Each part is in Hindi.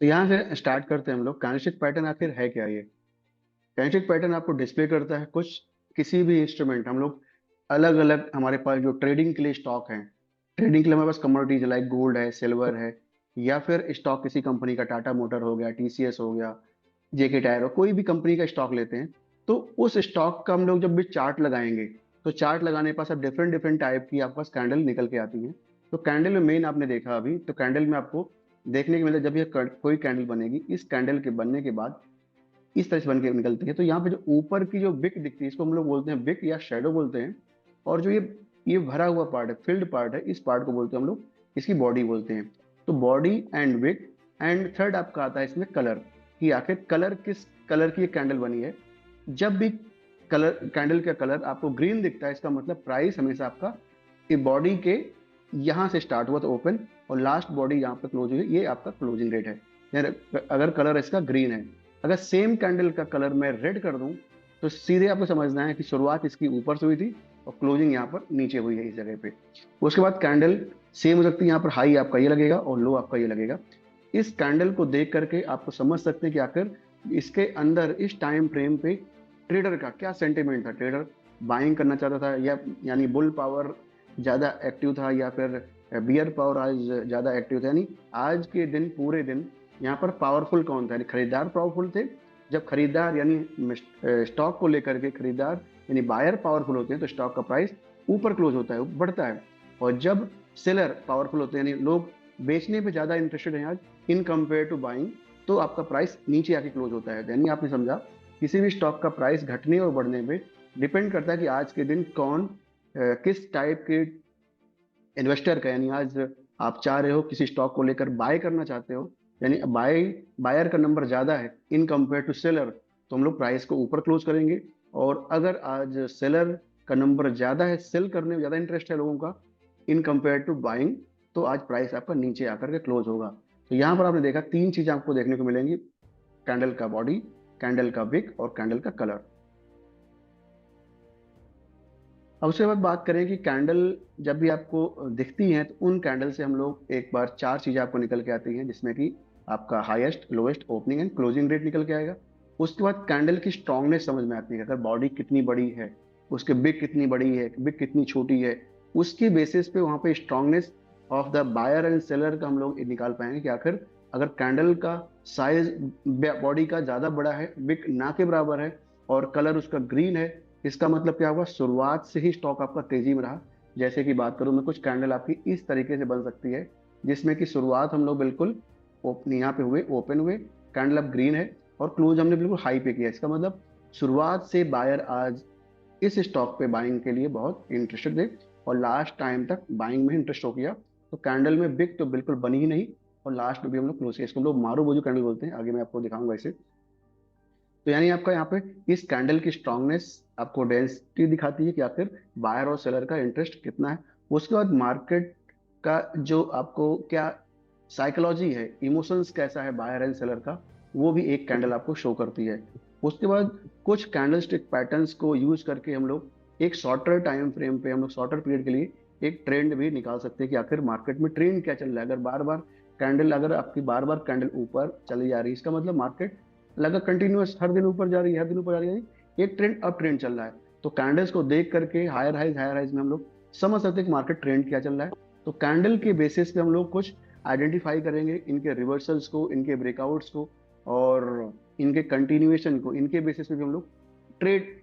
तो यहाँ से स्टार्ट करते हैं हम लोग। कैंडलस्टिक पैटर्न आखिर है क्या ये? कैंडलस्टिक पैटर्न आपको डिस्प्ले करता है कुछ किसी भी इंस्ट्रूमेंट। हम लोग अलग अलग हमारे पास जो ट्रेडिंग के लिए स्टॉक है, ट्रेडिंग के लिए हमारे पास कमोडिटीज लाइक गोल्ड है, सिल्वर है, या फिर स्टॉक किसी कंपनी का, टाटा मोटर हो गया, टीसीएस हो गया, जेके टायर हो, कोई भी कंपनी का स्टॉक लेते हैं। तो उस स्टॉक का हम लोग जब भी चार्ट लगाएंगे, तो चार्ट लगाने के पास अब डिफरेंट डिफरेंट टाइप की आपके पास कैंडल निकल के आती हैं। तो कैंडल में मेन आपने देखा अभी, तो कैंडल में आपको देखने को मिलता है जब ये कोई कैंडल बनेगी, इस कैंडल के बनने के बाद इस तरह से बन के निकलती है। तो यहाँ पे जो ऊपर की जो विक दिखती है, इसको हम लोग बोलते हैं विक या शेडो बोलते हैं। और जो ये भरा हुआ पार्ट है, फिल्ड पार्ट है, इस पार्ट को बोलते हैं हम लोग, इसकी बॉडी बोलते हैं। तो body and wick, and third आपका आता है इसमें कलर, कि आखिर कलर किस कलर की ये कैंडल बनी है। जब भी कलर, कैंडल का कलर आपको ग्रीन दिखता है, इसका मतलब प्राइस हमेशा आपका ये बॉडी के यहाँ से स्टार्ट हुआ तो ओपन, और लास्ट बॉडी यहाँ पे क्लोज हुई, ये आपका क्लोजिंग रेट है। यानी अगर कलर इसका ग्रीन है, अगर सेम कैंडल का कलर मैं रेड कर दूं, तो सीधे आपको समझना है कि शुरुआत इसकी ऊपर से हुई थी और क्लोजिंग यहाँ पर नीचे हुई है इस जगह पे। उसके बाद कैंडल सेम हो सकती है, यहाँ पर हाई आपका ये लगेगा और लो आपका ये लगेगा। इस कैंडल को देख करके आपको समझ सकते हैं कि आखिर इसके अंदर इस टाइम फ्रेम पे ट्रेडर का क्या सेंटिमेंट था। ट्रेडर बाइंग करना चाहता था, या यानी बुल पावर ज्यादा एक्टिव था, या फिर बियर पावर आज ज्यादा एक्टिव था। यानी आज के दिन, पूरे दिन यहाँ पर पावरफुल कौन था? यानी खरीदार पावरफुल थे। जब खरीदार यानी स्टॉक को लेकर के खरीदार यानी बायर पावरफुल होते हैं, तो स्टॉक का प्राइस ऊपर क्लोज होता है, बढ़ता है। और जब सेलर पावरफुल होते हैं, यानी लोग बेचने पे ज्यादा इंटरेस्टेड हैं आज इन कंपेयर टू बाइंग, तो आपका प्राइस नीचे आके क्लोज होता है। यानी आपने समझा, किसी भी स्टॉक का प्राइस घटने और बढ़ने पे डिपेंड करता है कि आज के दिन कौन किस टाइप के इन्वेस्टर का, यानी आज आप चाह रहे हो किसी स्टॉक को लेकर बाय करना चाहते हो, यानी बायर का नंबर ज्यादा है इन कंपेयर टू सेलर, तो हम लोग प्राइस को ऊपर क्लोज करेंगे। और अगर आज सेलर का नंबर ज्यादा है, सेल करने में ज्यादा इंटरेस्ट है लोगों का इन कंपेयर टू बाइंग, तो आज प्राइस आपका नीचे आकर के क्लोज होगा। तो यहाँ पर आपने देखा तीन चीजें आपको देखने को मिलेंगी: कैंडल का बॉडी, कैंडल का विक, और कैंडल का कलर। अब उसके बाद बात करें कि कैंडल जब भी आपको दिखती हैं, तो उन कैंडल से हम लोग एक बार चार चीजें आपको निकल के आती हैं, जिसमें कि आपका highest, lowest, opening and closing rate निकल के आएगा। उसके बाद कैंडल की स्ट्रांगनेस समझ में आती है, अगर बॉडी कितनी बड़ी है, उसके बिग कितनी बड़ी है, बिग कितनी छोटी है, उसकी बेसिस पे वहां पे strongness of the buyer and seller का हम लोग निकाल पाएंगे कि आखिर अगर कैंडल का साइज बॉडी का ज्यादा बड़ा है, बिग ना के बराबर है, और कलर उसका ग्रीन है, इसका मतलब क्या हुआ? शुरुआत से ही स्टॉक आपका तेजी में रहा। जैसे कि बात करूं मैं, कुछ कैंडल आपकी इस तरीके से बन सकती है, जिसमें कि शुरुआत हम लोग बिल्कुल ओपन यहाँ पे हुए, ओपन हुए, कैंडल अब ग्रीन है, और क्लोज हमने बिल्कुल हाई पे किया। इसका मतलब शुरुआत से बायर आज इस स्टॉक पे बाइंग के लिए बहुत इंटरेस्टेड थे, और लास्ट टाइम तक बाइंग में इंटरेस्ट हो गया। तो कैंडल में बिग तो बिल्कुल बनी ही नहीं, और लास्ट में भी हम लोग क्लोज किया। इसको हम लोग मारू बोझू कैंडल बोलते हैं, आगे मैं आपको दिखाऊंगा इसे। तो यानी आपका यहाँ पे इस कैंडल की स्ट्रांगनेस आपको डेंसिटी दिखाती है कि आखिर बायर और सेलर का इंटरेस्ट कितना है। उसके बाद मार्केट का जो आपको क्या साइकोलॉजी है, इमोशंस कैसा है बायर एंड सेलर का, वो भी एक कैंडल आपको शो करती है। उसके बाद कुछ कैंडलस्टिक पैटर्न्स को यूज करके हम लोग एक शॉर्टर टाइम फ्रेम पे, हम लोग शॉर्टर पीरियड के लिए एक ट्रेंड भी निकाल सकते हैं कि आखिर मार्केट में ट्रेंड क्या चल रहा है। अगर बार बार कैंडल, अगर आपकी बार बार कैंडल ऊपर चली जा रही है, इसका मतलब मार्केट लगा कंटिन्यूअस हर दिन ऊपर जा रही है, हर दिन ऊपर जा रही है, एक ट्रेंड अप ट्रेंड चल रहा है। तो कैंडल्स को देख करके हायर हाइज में हम लोग समझ सकते हैं कि मार्केट ट्रेंड क्या चल रहा है। तो कैंडल के बेसिस पे हम लोग कुछ आइडेंटिफाई करेंगे, इनके रिवर्सल्स को, इनके ब्रेकआउट्स को, और इनके कंटिन्यूएशन को, इनके बेसिस पे भी हम लोग ट्रेड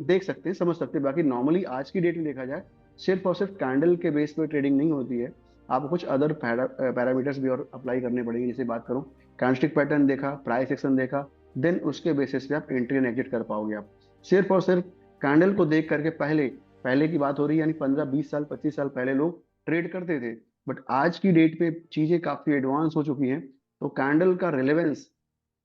देख सकते हैं, समझ सकते हैं। बाकी नॉर्मली आज की डेट में देखा जाए, सिर्फ और सिर्फ कैंडल के बेस पे ट्रेडिंग नहीं होती है, आपको कुछ अदर पैरामीटर्स भी और अप्लाई करने पड़ेंगे। जैसे बात करूं, कैंडलस्टिक पैटर्न देखा, प्राइस एक्शन देखा, देन उसके बेसिस पे आप एंट्री एंड एग्जिट कर पाओगे। आप सिर्फ और सिर्फ कैंडल को देख करके, पहले पहले की बात हो रही है, यानी 15 20 साल 25 साल पहले लोग ट्रेड करते थे, बट आज की डेट पे चीजें काफी एडवांस हो चुकी हैं। तो कैंडल का रिलेवेंस,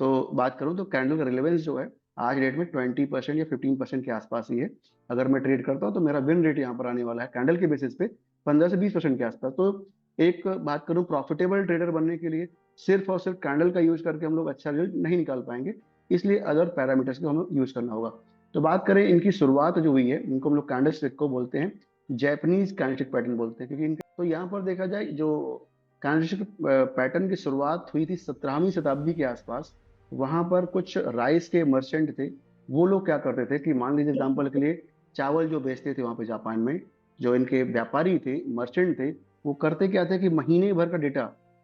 तो बात करूं तो कैंडल का रिलेवेंस जो है आज डेट में 20% या 15% के आसपास ही है। अगर मैं ट्रेड करता हूं तो मेरा विन रेट यहाँ पर आने वाला है कैंडल के बेसिस पे 15 से 20% के आसपास। तो एक बात करूं, प्रॉफिटेबल ट्रेडर बनने के लिए सिर्फ और सिर्फ कैंडल का यूज करके हम लोग अच्छा रिजल्ट नहीं निकाल पाएंगे, इसलिए अदर पैरामीटर्स को हमें यूज करना होगा। तो बात करें इनकी शुरुआत जो हुई है, इनको हम लोग कैंडल स्टिक को बोलते हैं, जैपनीज कैंडलस्टिक पैटर्न बोलते हैं, क्योंकि इनका तो यहाँ पर देखा जाए जो कैंडलस्टिक पैटर्न की शुरुआत हुई थी 17वीं शताब्दी के आसपास। वहां पर कुछ राइस के मर्चेंट थे, वो लोग क्या करते थे कि मान लीजिए एग्जाम्पल के लिए चावल जो बेचते थे वहां पे जापान में, जो इनके व्यापारी थे, मर्चेंट थे, वो करते क्या थे कि महीने भर का डेटा,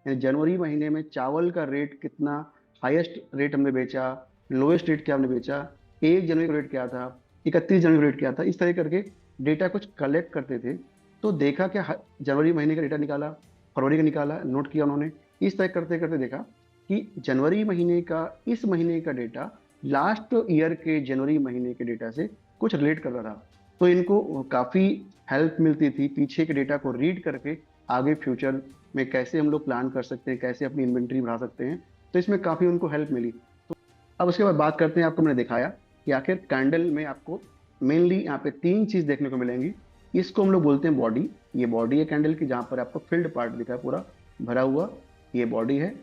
यानी जनवरी महीने में चावल का रेट कितना, हाईएस्ट रेट हमने बेचा, लोएस्ट रेट क्या हमने बेचा, 1 जनवरी का रेट क्या था, 31 जनवरी का रेट क्या था, इस तरह करके डेटा कुछ कलेक्ट करते थे। तो देखा क्या, जनवरी महीने का डेटा निकाला, फरवरी का निकाला, नोट किया उन्होंने। इस तरह करते करते देखा कि जनवरी महीने का, इस महीने का डेटा लास्ट ईयर के जनवरी महीने के डेटा से कुछ रिलेट कर रहा था। तो इनको काफी हेल्प मिलती थी पीछे के डेटा को रीड करके, आगे फ्यूचर में कैसे हम लोग प्लान कर सकते हैं, कैसे अपनी इन्वेंट्री बढ़ा सकते हैं। तो इसमें काफी उनको हेल्प मिली। अब उसके बाद बात करते हैं, आपको मैंने दिखाया कि आखिर कैंडल में आपको मेनली यहाँ पे 3 चीज देखने को मिलेंगी। इसको हम लोग बोलते हैं बॉडी। ये बॉडी है कैंडल की, जहां पर आपको फिल्ड पार्ट दिखा है पूरा भरा हुआ, ये बॉडी है।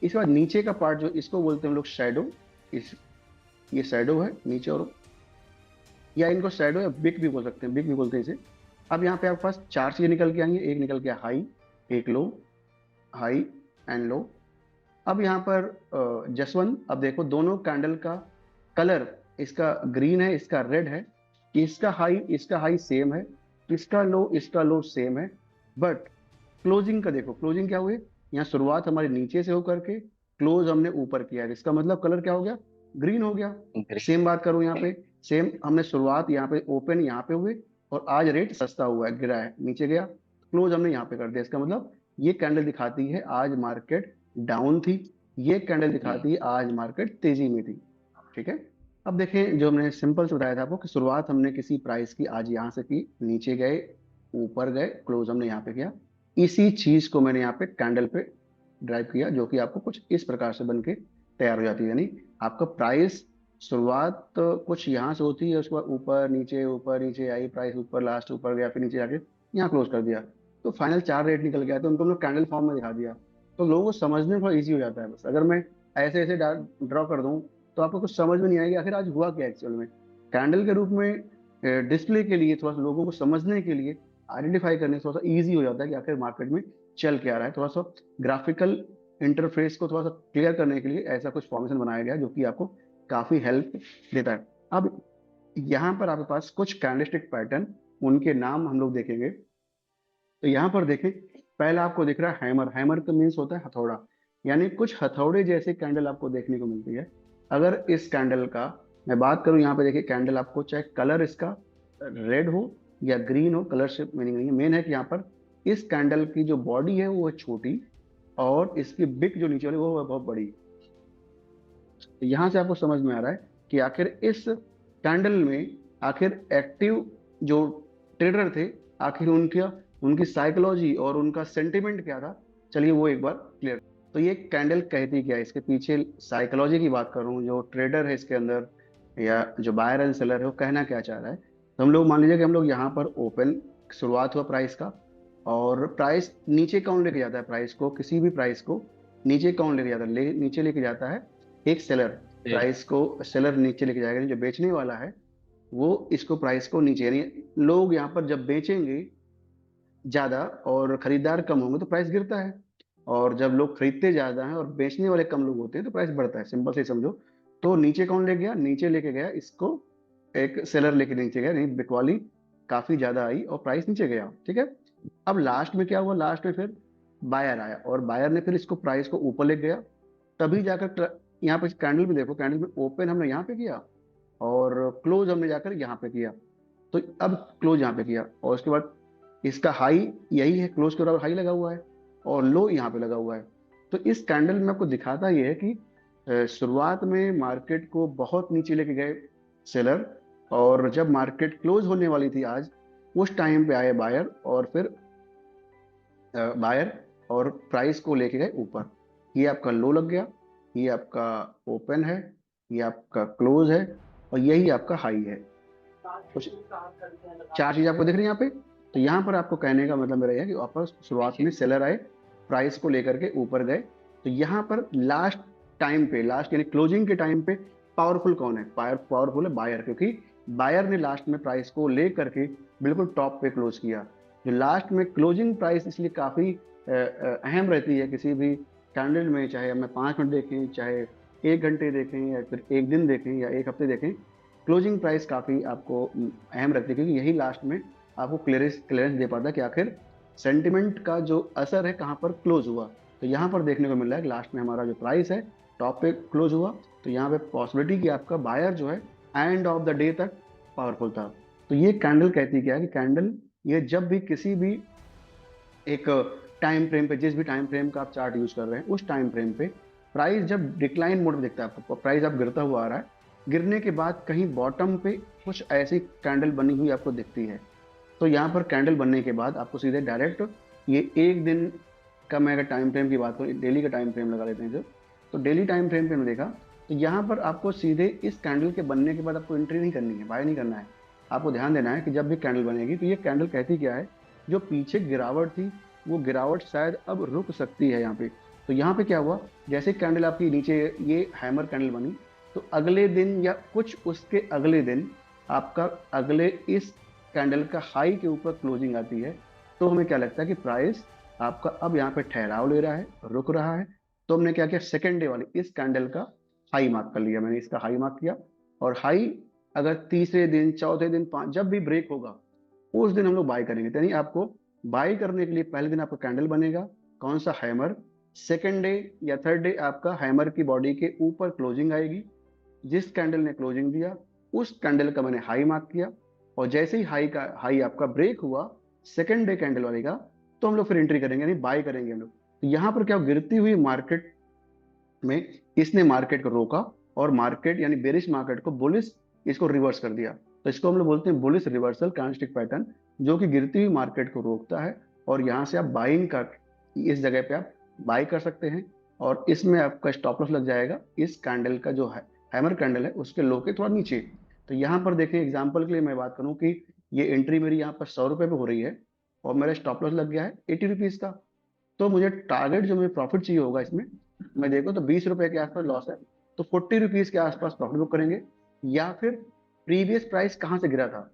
इसके बाद नीचे का पार्ट जो इसको बोलते हैं हम लोग शैडो। इस ये शैडो है नीचे, और या इनको शैडो या बिग भी बोल सकते हैं, बिग भी बोलते हैं इसे। अब यहाँ पे आपके पास 4 चीजें निकल के आई हैं। एक निकल के हाई, एक लो, हाई एंड लो। अब यहाँ पर जसवंत, अब देखो दोनों कैंडल का कलर, इसका ग्रीन है, इसका रेड है। इसका हाई सेम है, इसका लो सेम है। बट क्लोजिंग का देखो, क्लोजिंग क्या हुई, यहाँ शुरुआत हमारे नीचे से होकर के क्लोज हमने ऊपर किया है, इसका मतलब कलर क्या हो गया, ग्रीन हो गया। सेम बात करूं यहाँ पे, सेम हमने शुरुआत यहाँ पे ओपन यहाँ पे हुए, और आज रेट सस्ता हुआ है, गिरा है, नीचे गया, क्लोज हमने यहाँ पे कर दिया। इसका मतलब ये कैंडल दिखाती है आज मार्केट डाउन थी, ये कैंडल दिखाती है आज मार्केट तेजी में थी। ठीक है। अब देखें, जो हमने सिंपल से बताया था आपको कि शुरुआत हमने किसी प्राइस की आज यहाँ से की, नीचे गए, ऊपर गए, क्लोज हमने यहाँ पे किया। इसी चीज को मैंने यहाँ पे कैंडल पे ड्राइव किया, जो कि आपको कुछ इस प्रकार से बन के तैयार हो जाती है। यानी आपका प्राइस शुरुआत तो कुछ यहाँ से होती है, उसके बाद ऊपर नीचे आई, प्राइस ऊपर, लास्ट ऊपर गया, फिर नीचे जाके यहाँ क्लोज कर दिया। तो फाइनल 4 रेट निकल गया, तो उनको हम लोग कैंडल फॉर्म में दिखा दिया। तो लोगों को समझने में थोड़ा ईजी हो जाता है। बस अगर मैं ऐसे ऐसे ड्रॉ कर दूं तो आपको कुछ समझ में नहीं आएगी आखिर आज हुआ क्या एक्चुअल में। कैंडल के रूप में डिस्प्ले के लिए, थोड़ा सा लोगों को समझने के लिए, आइडेंटिफाई करने से थोड़ा सा ईजी हो जाता है कि आखिर मार्केट में चल क्या रहा है। थोड़ा सा ग्राफिकल इंटरफेस को थोड़ा सा क्लियर करने के लिए ऐसा कुछ फॉर्मेशन बनाया गया, जो कि आपको काफी हेल्प देता है। अब यहाँ पर आपके पास कुछ कैंडलस्टिक पैटर्न, उनके नाम हम लोग देखेंगे। तो यहाँ पर देखें, पहला आपको दिख रहा है हैमर। हैमर का मीन्स होता है हथौड़ा, यानी कुछ हथौड़े जैसे कैंडल आपको देखने को मिलती है। अगर इस कैंडल का मैं बात करूं, यहाँ पे देखिए कैंडल आपको चाहे कलर इसका रेड हो या ग्रीन हो, कलर से मीनिंग नहीं है, मेन है कि यहाँ पर इस कैंडल की जो बॉडी है वो है छोटी, और इसकी बिक जो नीचे वाली वो है बहुत बड़ी। तो यहाँ से आपको समझ में आ रहा है कि आखिर इस कैंडल में आखिर एक्टिव जो ट्रेडर थे, आखिर उनका उनकी साइकोलॉजी और उनका सेंटिमेंट क्या था। चलिए वो एक बार क्लियर। तो ये कैंडल कहती क्या है, इसके पीछे साइकोलॉजी की बात करूं, जो ट्रेडर है इसके अंदर, या जो बायर एंड सेलर है, वो कहना क्या चाह रहा है। तो हम लोग मान लीजिए कि हम लोग यहाँ पर ओपन, शुरुआत हुआ प्राइस का, और प्राइस नीचे कौन लेके जाता है, प्राइस को, किसी भी प्राइस को नीचे कौन लेके जाता है, नीचे लेके जाता है एक सेलर। प्राइस को सेलर नीचे लेके जाएगा, जो बेचने वाला है वो इसको प्राइस को नीचे, यानी लोग यहाँ पर जब बेचेंगे ज्यादा और खरीदार कम होंगे तो प्राइस गिरता है, और जब लोग खरीदते ज्यादा हैं और बेचने वाले कम लोग होते हैं तो प्राइस बढ़ता है। सिंपल से समझो। तो नीचे कौन ले गया, नीचे लेके गया इसको एक सेलर लेके नीचे गया, नहीं बिकवाली काफी ज्यादा आई और प्राइस नीचे गया। ठीक है। अब लास्ट में क्या हुआ, लास्ट में फिर बायर आया, और बायर ने फिर इसको प्राइस को ऊपर ले गया। तभी जाकर यहाँ पे कैंडल में देखो, कैंडल में ओपन हमने यहाँ पे किया और क्लोज हमने जाकर यहाँ पे किया। तो अब क्लोज यहाँ पे किया, और उसके बाद इसका हाई यही है, क्लोज के बराबर हाई लगा हुआ है, और लो यहाँ पे लगा हुआ है। तो इस कैंडल में आपको दिखाता ये है कि शुरुआत में मार्केट को बहुत नीचे लेके गए सेलर, और जब मार्केट क्लोज होने वाली थी आज, उस टाइम पे आए बायर, और फिर बायर और प्राइस को लेके गए ऊपर। ये आपका लो लग गया, ये आपका ओपन है, ये आपका क्लोज है, और यही आपका हाई है। कुछ 4 चीज आपको दिख रही है यहाँ पे। तो यहाँ पर आपको कहने का मतलब मेरा यह है कि वापस शुरुआत में सेलर आए, प्राइस को लेकर के ऊपर गए। तो यहाँ पर लास्ट टाइम पे, लास्ट यानी क्लोजिंग के टाइम पे पावरफुल कौन है, पावरफुल है बायर, क्योंकि बायर ने लास्ट में प्राइस को ले करके बिल्कुल टॉप पे क्लोज किया। जो लास्ट में क्लोजिंग प्राइस इसलिए काफ़ी अहम रहती है किसी भी कैंडल में, चाहे हमें 5 मिनट देखें, चाहे 1 घंटे देखें, या फिर एक दिन देखें, या एक हफ्ते देखें। क्लोजिंग प्राइस काफ़ी आपको अहम रहती है, क्योंकि यही लास्ट में आपको क्लियरेंस क्लियरेंस दे पाता है कि आखिर सेंटिमेंट का जो असर है कहाँ पर क्लोज हुआ। तो यहाँ पर देखने को मिल रहा है कि लास्ट में हमारा जो प्राइस है टॉप पे क्लोज हुआ। तो यहाँ पे पॉसिबिलिटी कि आपका बायर जो है एंड ऑफ द डे तक पावरफुल था। तो ये कैंडल कहती क्या है कि कैंडल ये जब भी किसी भी एक टाइम फ्रेम पे, जिस भी टाइम फ्रेम का आप चार्ट यूज कर रहे हैं, उस टाइम फ्रेम पे प्राइस जब डिक्लाइन मोड में दिखता है आपको, प्राइस आप गिरता हुआ आ रहा है, गिरने के बाद कहीं बॉटम पे कुछ ऐसी कैंडल बनी हुई आपको दिखती है, तो यहाँ पर कैंडल बनने के बाद आपको सीधे डायरेक्ट ये एक दिन का, मैं अगर टाइम फ्रेम की बात करूँ, डेली का टाइम फ्रेम लगा लेते हैं जो, तो डेली टाइम फ्रेम पे हमने देखा, तो यहाँ पर आपको सीधे इस कैंडल के बनने के बाद आपको एंट्री नहीं करनी है, बाय नहीं करना है। आपको ध्यान देना है कि जब भी कैंडल बनेगी तो ये कैंडल कहती क्या है, जो पीछे गिरावट थी वो गिरावट शायद अब रुक सकती है यहाँ पे। तो यहाँ पे क्या हुआ, जैसे कैंडल आपकी नीचे ये हैमर कैंडल बनी, तो अगले दिन या कुछ उसके अगले दिन आपका अगले इस कैंडल का हाई के ऊपर क्लोजिंग आती है, तो हमें क्या लगता है कि प्राइस आपका अब यहाँ पे ठहराव ले रहा है, रुक रहा है। तो हमने क्या किया, सेकेंड डे वाली इस कैंडल का हाई मार्क कर लिया, मैंने इसका हाई मार्क किया, और हाई अगर तीसरे दिन, चौथे दिन, जब भी ब्रेक होगा उस दिन हम लोग बाय करेंगे। यानी आपको बाय करने के लिए पहले दिन आपका कैंडल बनेगा, कौन सा, हैमर। सेकेंड डे या थर्ड डे आपका हैमर की बॉडी के ऊपर क्लोजिंग आएगी, जिस कैंडल ने क्लोजिंग दिया उस कैंडल का मैंने हाई मार्क किया, और जैसे ही हाई आपका ब्रेक हुआ सेकेंड डे कैंडल वाले का, तो हम लोग फिर एंट्री करेंगे, यानी बाय करेंगे हम लोग। तो यहाँ पर क्या, गिरती हुई मार्केट में इसने मार्केट को रोका, और मार्केट यानी बेरिश मार्केट को बुलिश इसको रिवर्स कर दिया। तो इसको हम लोग बोलते हैं बुलिश रिवर्सल कैंडलस्टिक पैटर्न, जो कि गिरती हुई मार्केट को रोकता है, और यहाँ से आप बाइंग कर, इस जगह पे आप बाई कर सकते हैं, और इसमें आपका स्टॉप लॉस लग जाएगा इस कैंडल का, जो है हैमर कैंडल है उसके लो के थोड़ा नीचे। तो यहाँ पर देखें, एग्जाम्पल के लिए मैं बात करूँ कि ये एंट्री मेरी यहाँ पर 100 रुपये पे हो रही है, और मेरा स्टॉप लॉस लग गया है 80 रुपीज का। तो मुझे टारगेट जो मुझे प्रॉफिट चाहिए होगा इसमें, मैं देखो तो 20 रुपए के आसपास लॉस है, तो 40 रुपीज के आसपास प्रॉफिट बुक करेंगे, या फिर प्रीवियस प्राइस कहाँ से गिरा था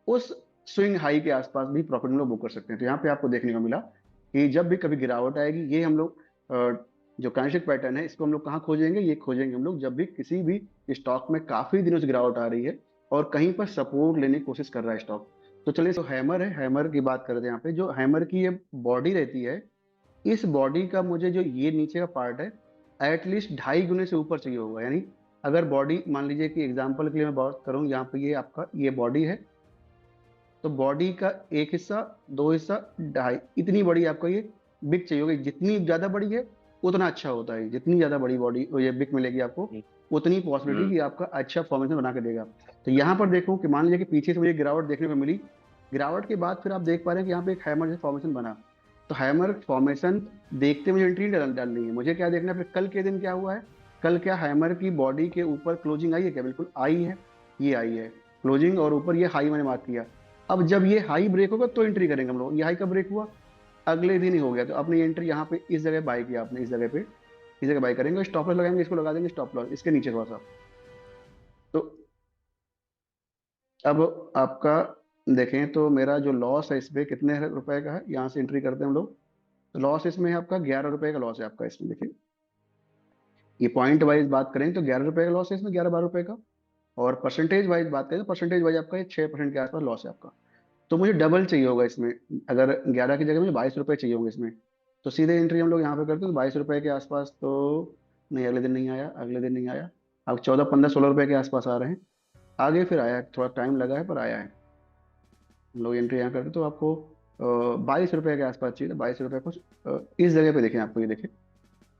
उस स्विंग हाई के आसपास भी प्रॉफिट हम लोग बुक कर सकते हैं। तो यहाँ पे आपको देखने को मिला कि जब भी कभी गिरावट आएगी, ये हम लोग जो कैंडलस्टिक पैटर्न है इसको हम लोग कहाँ खोजेंगे, ये खोजेंगे हम लोग जब भी किसी भी स्टॉक में काफी दिनों से गिरावट आ रही है और कहीं पर सपोर्ट लेने की कोशिश कर रहा है स्टॉक। तो चलिए, तो हैमर है, हैमर की बात करते हैं। यहाँ पे जो हैमर की ये बॉडी रहती है, इस बॉडी का मुझे जो ये नीचे का पार्ट है एटलीस्ट 2.5 गुने से ऊपर चाहिए होगा। यानी अगर बॉडी, मान लीजिए कि एग्जांपल के लिए मैं बात करूं, यहाँ पे ये आपका ये बॉडी है, तो बॉडी का एक हिस्सा, दो हिस्सा, ढाई, इतनी बड़ी आपको ये बिक चाहिए होगी। जितनी ज्यादा बड़ी है उतना अच्छा होता है, जितनी ज्यादा बड़ी बॉडी ये बिक मिलेगी आपको, उतनी पॉसिबिलिटी कि आपका अच्छा फॉर्मेशन बना के देगा। तो यहाँ पर देखो कि मान लीजिए कि पीछे से मुझे गिरावट देखने को मिली, गिरावट के बाद फिर आप देख पा रहे हैं कि यहाँ पे एक हैमर जैसे फॉर्मेशन बना। तो हैमर फॉर्मेशन देखते मुझे एंट्री डालनी है, मुझे क्या देखना है फिर कल के दिन क्या हुआ है, कल क्या हैमर की बॉडी के ऊपर क्लोजिंग आई है क्या, बिल्कुल आई है, ये आई है क्लोजिंग, और ऊपर ये हाई मैंने मार्क किया। अब जब ये हाई ब्रेक होगा तो एंट्री करेंगे हम लोग। ये हाई का ब्रेक हुआ अगले दिन ही हो गया, तो अपनी एंट्री यहाँ पे इस जगह बाय किया आपने, इस जगह पे, इस जगह बाय करेंगे, स्टॉप लॉस लगाएंगे, इसको लगा देंगे स्टॉप लॉस इसके नीचे थोड़ा सा। तो अब आपका देखें तो मेरा जो लॉस है इस पे कितने रुपए का है, यहाँ से एंट्री करते हैं हम लोग। तो लॉस इसमें है आपका 11 रुपए का लॉस है आपका इसमें। देखिए ये पॉइंट वाइज बात करें तो 11 रुपए का लॉस है इसमें, 11-12 रुपए का। और परसेंटेज वाइज बात करें तो परसेंटेज वाइज आपका ये 6% के आसपास लॉस है आपका। तो मुझे डबल चाहिए होगा इसमें, अगर 11 की जगह मुझे 22 रुपए चाहिए होंगे इसमें। तो सीधे एंट्री हम लोग यहाँ पे करते हैं तो 22 रुपए के आसपास। तो नहीं, अगले दिन नहीं आया, अगले दिन नहीं आया, अब 14, 15, 16 रुपए के आसपास आ रहे हैं। आगे फिर आया है, थोड़ा टाइम लगा है पर आया है। हम लोग एंट्री यहाँ करते तो आपको 22 रुपए के आसपास चाहिए, 22 रुपए कुछ इस जगह पे देखें आपको, ये देखें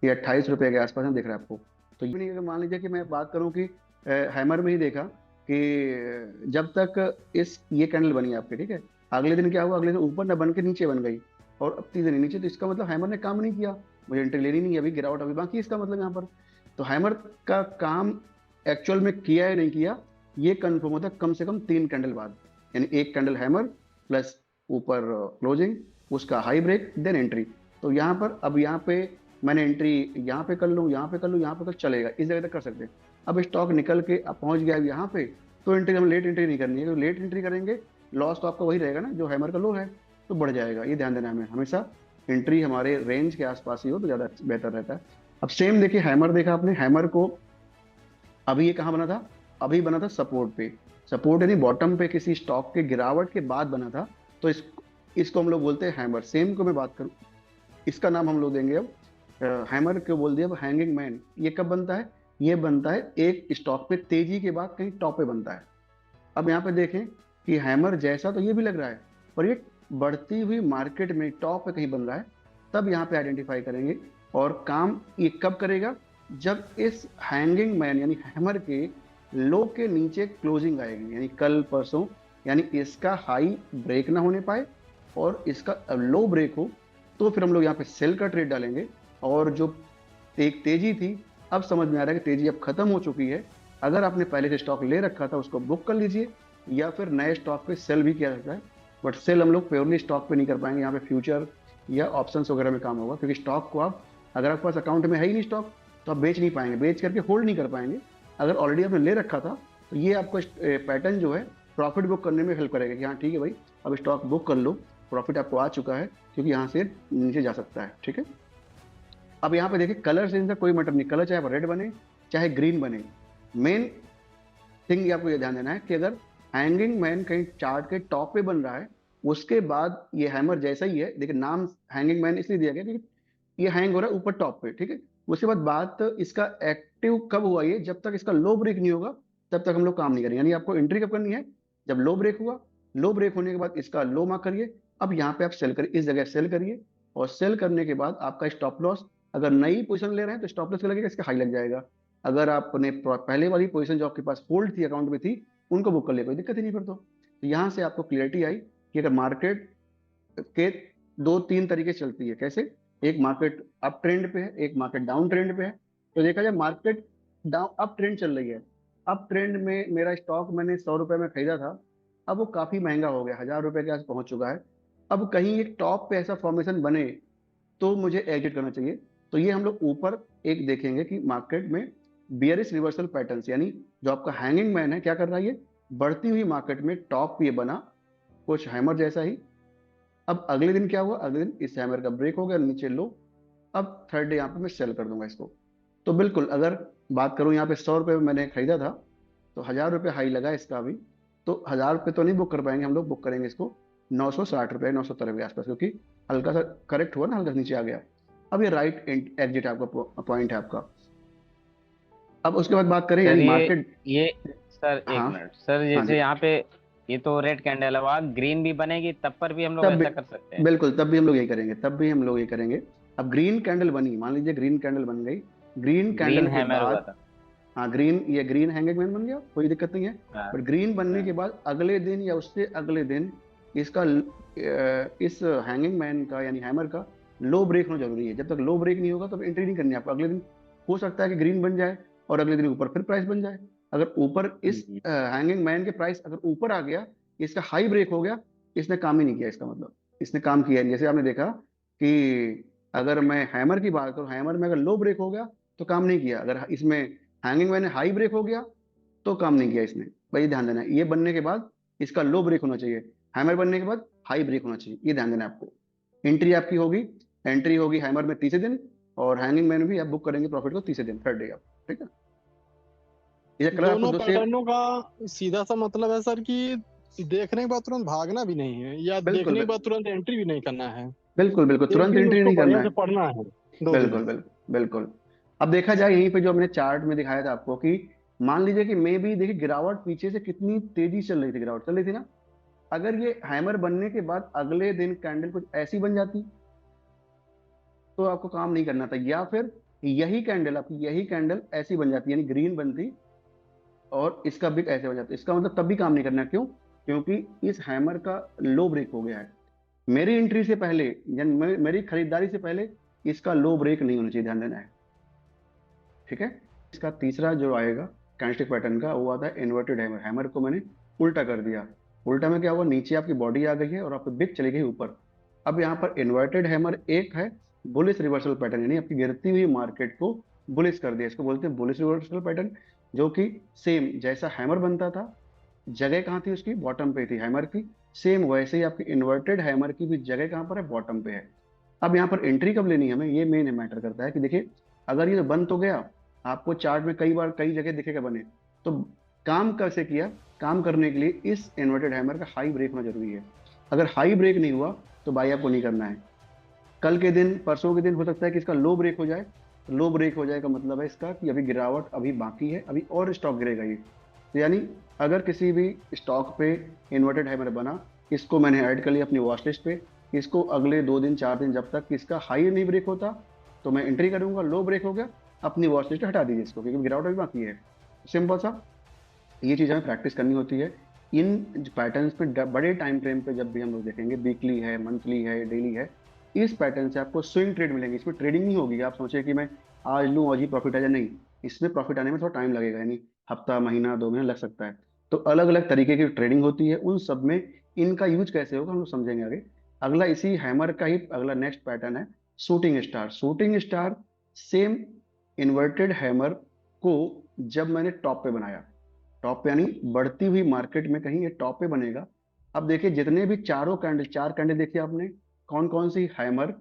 ये 28 रुपए के आसपास में दिख रहा है आपको। तो ये नहीं, अगर मान लीजिए कि मैं बात करूं कि हैमर में ही देखा कि जब तक इस ये कैंडल बनी आपके, ठीक है, अगले दिन क्या हुआ, अगले दिन ऊपर ना बन के नीचे बन गई, और अब तीसरे दिन नीचे, तो इसका मतलब हैमर ने काम नहीं किया, मुझे एंट्री लेनी नहीं है, अभी गिरावट अभी बाकी। इसका मतलब यहाँ पर तो हैमर का काम एक्चुअल में किया है नहीं किया, ये कंफर्म होता है कम से कम 3 कैंडल बाद। यानी एक कैंडल हैमर प्लस ऊपर क्लोजिंग, उसका हाई ब्रेक, देन एंट्री। तो यहाँ पर अब यहाँ पे मैंने एंट्री यहाँ पे कर लूँ, यहाँ पे कर लूँ, यहाँ पे कर, चलेगा, इस जगह तक कर सकते हैं। अब स्टॉक निकल के अब पहुंच गया यहाँ पे, तो एंट्री हम लेट एंट्री नहीं करनी है, क्योंकि लेट एंट्री करेंगे लॉस तो आपका वही रहेगा ना जो हैमर का लो है, तो बढ़ जाएगा। ये ध्यान देना है हमें, हमेशा एंट्री हमारे रेंज के आसपास ही हो तो ज्यादा बेहतर रहता है। अब सेम देखिए हैमर देखा आपने, हैमर को अभी ये कहाँ बना था, अभी बना था सपोर्ट पे। सपोर्ट यानी बॉटम पे किसी स्टॉक के गिरावट के बाद बना था। तो इसको हम लोग बोलते हैं हैमर। सेम को मैं बात करूं, इसका नाम हम लोग देंगे अब, हैमर क्यों बोल दिया, अब हैंगिंग मैन। ये कब बनता है, ये बनता है एक स्टॉक पे तेजी के बाद कहीं टॉप पे बनता है। अब यहाँ पे देखें कि हैमर जैसा तो ये भी लग रहा है, पर ये बढ़ती हुई मार्केट में टॉप पे कहीं बन रहा है, तब यहाँ पे आइडेंटिफाई करेंगे। और काम ये कब करेगा, जब इस हैंगिंग मैन यानी हैमर के लो के नीचे क्लोजिंग आएगी, यानी कल परसों, यानी इसका हाई ब्रेक ना होने पाए और इसका लो ब्रेक हो, तो फिर हम लोग यहाँ पे सेल का ट्रेड डालेंगे। और जो एक तेजी थी, अब समझ में आ रहा है कि तेजी अब खत्म हो चुकी है। अगर आपने पहले से स्टॉक ले रखा था उसको बुक कर लीजिए, या फिर नए स्टॉक पे सेल भी किया जाता है। बट सेल हम लोग प्योरली स्टॉक पे नहीं कर पाएंगे, यहाँ पे फ्यूचर या ऑप्शंस वगैरह में काम होगा, क्योंकि स्टॉक को आप, अगर आपके पास अकाउंट में है ही नहीं स्टॉक, तो आप बेच नहीं पाएंगे, बेच करके होल्ड नहीं कर पाएंगे। अगर ऑलरेडी आपने ले रखा था, तो ये आपको पैटर्न जो है प्रॉफिट बुक करने में हेल्प करेगा कि हाँ ठीक है भाई, अब स्टॉक बुक कर लो, प्रॉफिट आपको आ चुका है, क्योंकि यहाँ से नीचे जा सकता है। ठीक है। अब यहाँ पे देखिए कलर से इनका कोई मतलब नहीं, कलर चाहे रेड बने चाहे ग्रीन बने, मेन थिंग आपको ये ध्यान देना है कि अगर हैंगिंग मैन कहीं चार्ट के टॉप पे बन रहा है, उसके बाद ये हैमर जैसा ही है, देखिए नाम हैंगिंग मैन इसलिए दिया गया क्योंकि ये हैंग हो रहा है ऊपर टॉप पे। ठीक है। उसके बाद बात इसका एक्टिव कब हुआ, ये जब तक इसका लो ब्रेक नहीं होगा तब तक हम लोग काम नहीं करेंगे। यानी आपको एंट्री कब करनी है, जब लो ब्रेक हुआ, लो ब्रेक होने के बाद इसका लो मार्क करिए। अब यहाँ पे आप सेल करिए, इस जगह सेल करिए, और सेल करने के बाद आपका स्टॉप लॉस, अगर नई पोजीशन ले रहे हैं तो स्टॉप लॉस क्या लगेगा, इसका हाई लग जाएगा। अगर आपने पहले वाली पोजीशन जो आपके पास होल्ड थी अकाउंट में थी, उनको बुक कर लिया, कोई दिक्कत ही नहीं फिर तो यहाँ से आपको क्लियरिटी आई कि अगर मार्केट के दो तीन तरीके से चलती है, कैसे, एक मार्केट अप ट्रेंड पे है, एक मार्केट डाउन ट्रेंड पे है। तो देखा जाए मार्केट डाउन अप ट्रेंड चल रही है, अप ट्रेंड में मेरा स्टॉक मैंने 100 रुपए में खरीदा था, अब वो काफी महंगा हो गया, 1000 रुपए के आस पहुंच चुका है। अब कहीं एक टॉप पे ऐसा फॉर्मेशन बने तो मुझे एग्जिट करना चाहिए। तो ये हम लोग ऊपर एक देखेंगे कि मार्केट में बियरिश रिवर्सल पैटर्न्स, यानी जो आपका हैंगिंग मैन है क्या कर रहा है, ये बढ़ती हुई मार्केट में टॉप पे बना कुछ हैमर जैसा ही। अब अगले दिन क्या हुआ, अगले दिन इस हैमर का ब्रेक हो गया, नीचे लो। अब थर्ड डे यहाँ पे मैं सेल कर दूंगा इसको। तो बिल्कुल अगर बात करूं, यहाँ पे 100 रुपये में मैंने खरीदा था, तो 1000 रुपये हाई लगा इसका अभी, तो 1000 रुपये तो नहीं बुक कर पाएंगे हम लोग, बुक करेंगे इसको 960 रुपये 970 के आसपास, क्योंकि हल्का सा करेक्ट हुआ ना, हल्का सा नीचे आ गया। अब ये राइट एग्जिट आपका पॉइंट है आपका। अब उसके बाद बात करें सर यानी मार्केट। ये सर एक हाँ। मिनट सर, हाँ जैसे जी। यहाँ पे ये तो रेड कैंडल है, वहाँ ग्रीन भी बनेगी तब पर भी हम लोग तब भी ऐसा कर सकते हैं? बिल्कुल, तब भी हम लोग यही करेंगे, तब भी हम लोग यही करेंगे। अब ग्रीन कैंडल बनी, मान लीजिए ग्रीन कैंडल बन गई, ग्रीन ग्रीन कैंडल के हैमर हुआ बाद, था। हाँ ग्रीन, ये ग्रीन हैंगिंग मैन बन गया, कोई दिक्कत नहीं है। हाँ। बट ग्रीन बनने हाँ। के बाद अगले दिन या उससे अगले दिन इसका इस हैंगिंग मैन का यानी हैमर का लो ब्रेक होना जरूरी है। जब तक लो ब्रेक नहीं होगा तब एंट्री नहीं करनी है आपको। अगले दिन हो सकता है कि ग्रीन बन जाए और अगले दिन ऊपर फिर प्राइस बन जाए। अगर ऊपर इस हम्म। हैंगिंग मैन के प्राइस अगर ऊपर आ गया, इसका हाई ब्रेक हो गया, इसने काम ही नहीं किया, इसका मतलब इसने काम किया नहीं। जैसे आपने देखा कि अगर मैं हैमर की बात करूं, हैमर में अगर लो ब्रेक हो गया तो काम नहीं किया, अगर इसमें हैंगिंग मैन हाई ब्रेक हो गया तो काम नहीं किया इसने। भाई ध्यान देना है, ये बनने के बाद इसका लो ब्रेक होना चाहिए, हैमर बनने के बाद हाई ब्रेक होना चाहिए, ये ध्यान देना है आपको। एंट्री आपकी होगी, एंट्री होगी हैमर में तीसरे दिन, और हैंगिंग मैन भी आप बुक करेंगे प्रॉफिट को तीसरे दिन, थर्ड डे आप। ठीक है। ये कलर आपको दोनों दो सेम। पैटर्नों का सीधा सा मतलब है सर कि देखने के बाद तुरंत भागना भी नहीं है, या बिल्कुल देखने के बाद तुरंत एंट्री भी नहीं करना है। बिल्कुल बिल्कुल एक तुरंत दिन एंट्री उसको नहीं करना बढ़िया है। से पढ़ना है, 2 दिन। बिल्कुल बिल्कुल बिल्कुल। अब देखा जाए यहीं पे जो हमने चार्ट में दिखाया था आपको कि मान लीजिए कि मे भी देखिए गिरावट पीछे से कितनी तेजी चल रही थी, गिरावट चल रही थी ना। अगर ये हैमर बनने के बाद अगले दिन कैंडल कुछ ऐसी बन जाती तो आपको काम नहीं करना था, या फिर यही कैंडल आपकी, यही कैंडल ऐसी बन जाती यानी ग्रीन बनती और इसका बिग ऐसे हो जाता, इसका मतलब तब भी काम नहीं करना। क्यों, क्योंकि इस हैमर का लो ब्रेक हो गया है। मेरी एंट्री से पहले यानी मेरी खरीदारी से पहले इसका लो ब्रेक नहीं होना चाहिए, ध्यान देना है। ठीक है। इसका तीसरा जो आएगा कैंडलस्टिक पैटर्न का, वो आता है इन्वर्टेड हैमर। हैमर को मैंने उल्टा कर दिया, उल्टा में क्या हुआ, नीचे आपकी बॉडी आ गई है और आपकी बिग चली गई ऊपर। अब यहाँ पर इन्वर्टेड हैमर एक है बुलिश रिवर्सल पैटर्न, यानी आपकी गिरती हुई मार्केट को बुलिश कर दिया, इसको बोलते हैं बुलिश रिवर्सल पैटर्न। जो कि सेम जैसा हैमर बनता था, जगह कहाँ थी उसकी, बॉटम पे थी हैमर की, सेम वैसे ही आपकी इन्वर्टेड हैमर की भी जगह कहाँ पर है, बॉटम पे है। अब यहाँ पर एंट्री कब लेनी है हमें, ये मेन मैटर करता है कि देखिए, अगर ये बन तो गया, आपको चार्ट में कई बार कई जगह दिखेगा बने, तो काम कैसे किया, काम करने के लिए इस इन्वर्टेड हैमर का हाई ब्रेक होना जरूरी है। अगर हाई ब्रेक नहीं हुआ तो बाई आपको नहीं करना है। कल के दिन, परसों के दिन हो सकता है कि इसका लो ब्रेक हो जाए। लो ब्रेक हो जाए का मतलब है इसका कि अभी गिरावट अभी बाकी है, अभी और स्टॉक गिरेगा ये। तो यानी अगर किसी भी स्टॉक पे इन्वर्टेड हैमर बना, इसको मैंने ऐड कर लिया अपनी वॉच लिस्ट पे, इसको अगले 2 दिन 4 दिन जब तक इसका हाई नहीं ब्रेक होता तो मैं एंट्री करूंगा। लो ब्रेक हो गया, अपनी वॉच लिस्ट हटा दीजिए इसको, क्योंकि गिरावट अभी बाकी है। सिंपल सा ये चीज़ हमें प्रैक्टिस करनी होती है। इन पैटर्न्स पे बड़े टाइम फ्रेम पे जब भी हम लोग देखेंगे, वीकली है, मंथली है, डेली है, इस पैटर्न से आपको स्विंग ट्रेड मिलेंगे। इसमें ट्रेडिंग नहीं होगी, आप सोचे कि मैं आज लूँ आज ही प्रॉफिट आ जाए, नहीं। इसमें प्रॉफिट आने में थोड़ा टाइम लगेगा, यानी हफ्ता, महीना, 2 महीना लग सकता है। तो अलग अलग तरीके की ट्रेडिंग होती है, उन सब में इनका यूज कैसे होगा हम लोग समझेंगे आगे। अगला इसी हैमर का ही अगला नेक्स्ट पैटर्न है shooting star. Shooting star same inverted hammer को जब मैंने टॉप पे बनाया, टॉप पे यानी बढ़ती हुई मार्केट में कहीं ये टॉप पे बनेगा। अब देखिए जितने भी चारों कैंडल, 4 कैंडल देखिए आपने, कौन कौन सी, hammer,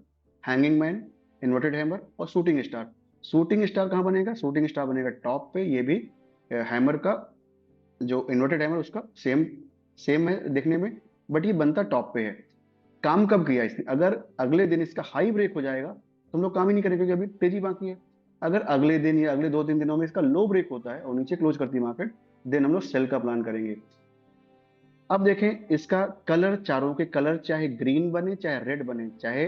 hanging man, inverted hammer और शूटिंग स्टार। शूटिंग स्टार कहाँ बनेगा, शूटिंग स्टार बनेगा टॉप पे। ये भी हैमर का जो इन्वर्टेड हैमर उसका सेम सेम है देखने में, बट ये बनता टॉप पे है। काम कब किया इसने, अगर अगले दिन इसका हाई ब्रेक हो जाएगा तो हम लोग काम ही नहीं करेंगे, क्योंकि अभी तेजी बाकी है। अगर अगले दिन या अगले 2-3 दिनों में इसका लो ब्रेक होता है और नीचे क्लोज करती है मार्केट, देन हम लोग सेल का प्लान करेंगे। अब देखें इसका कलर, चारों के कलर चाहे ग्रीन बने चाहे रेड बने, चाहे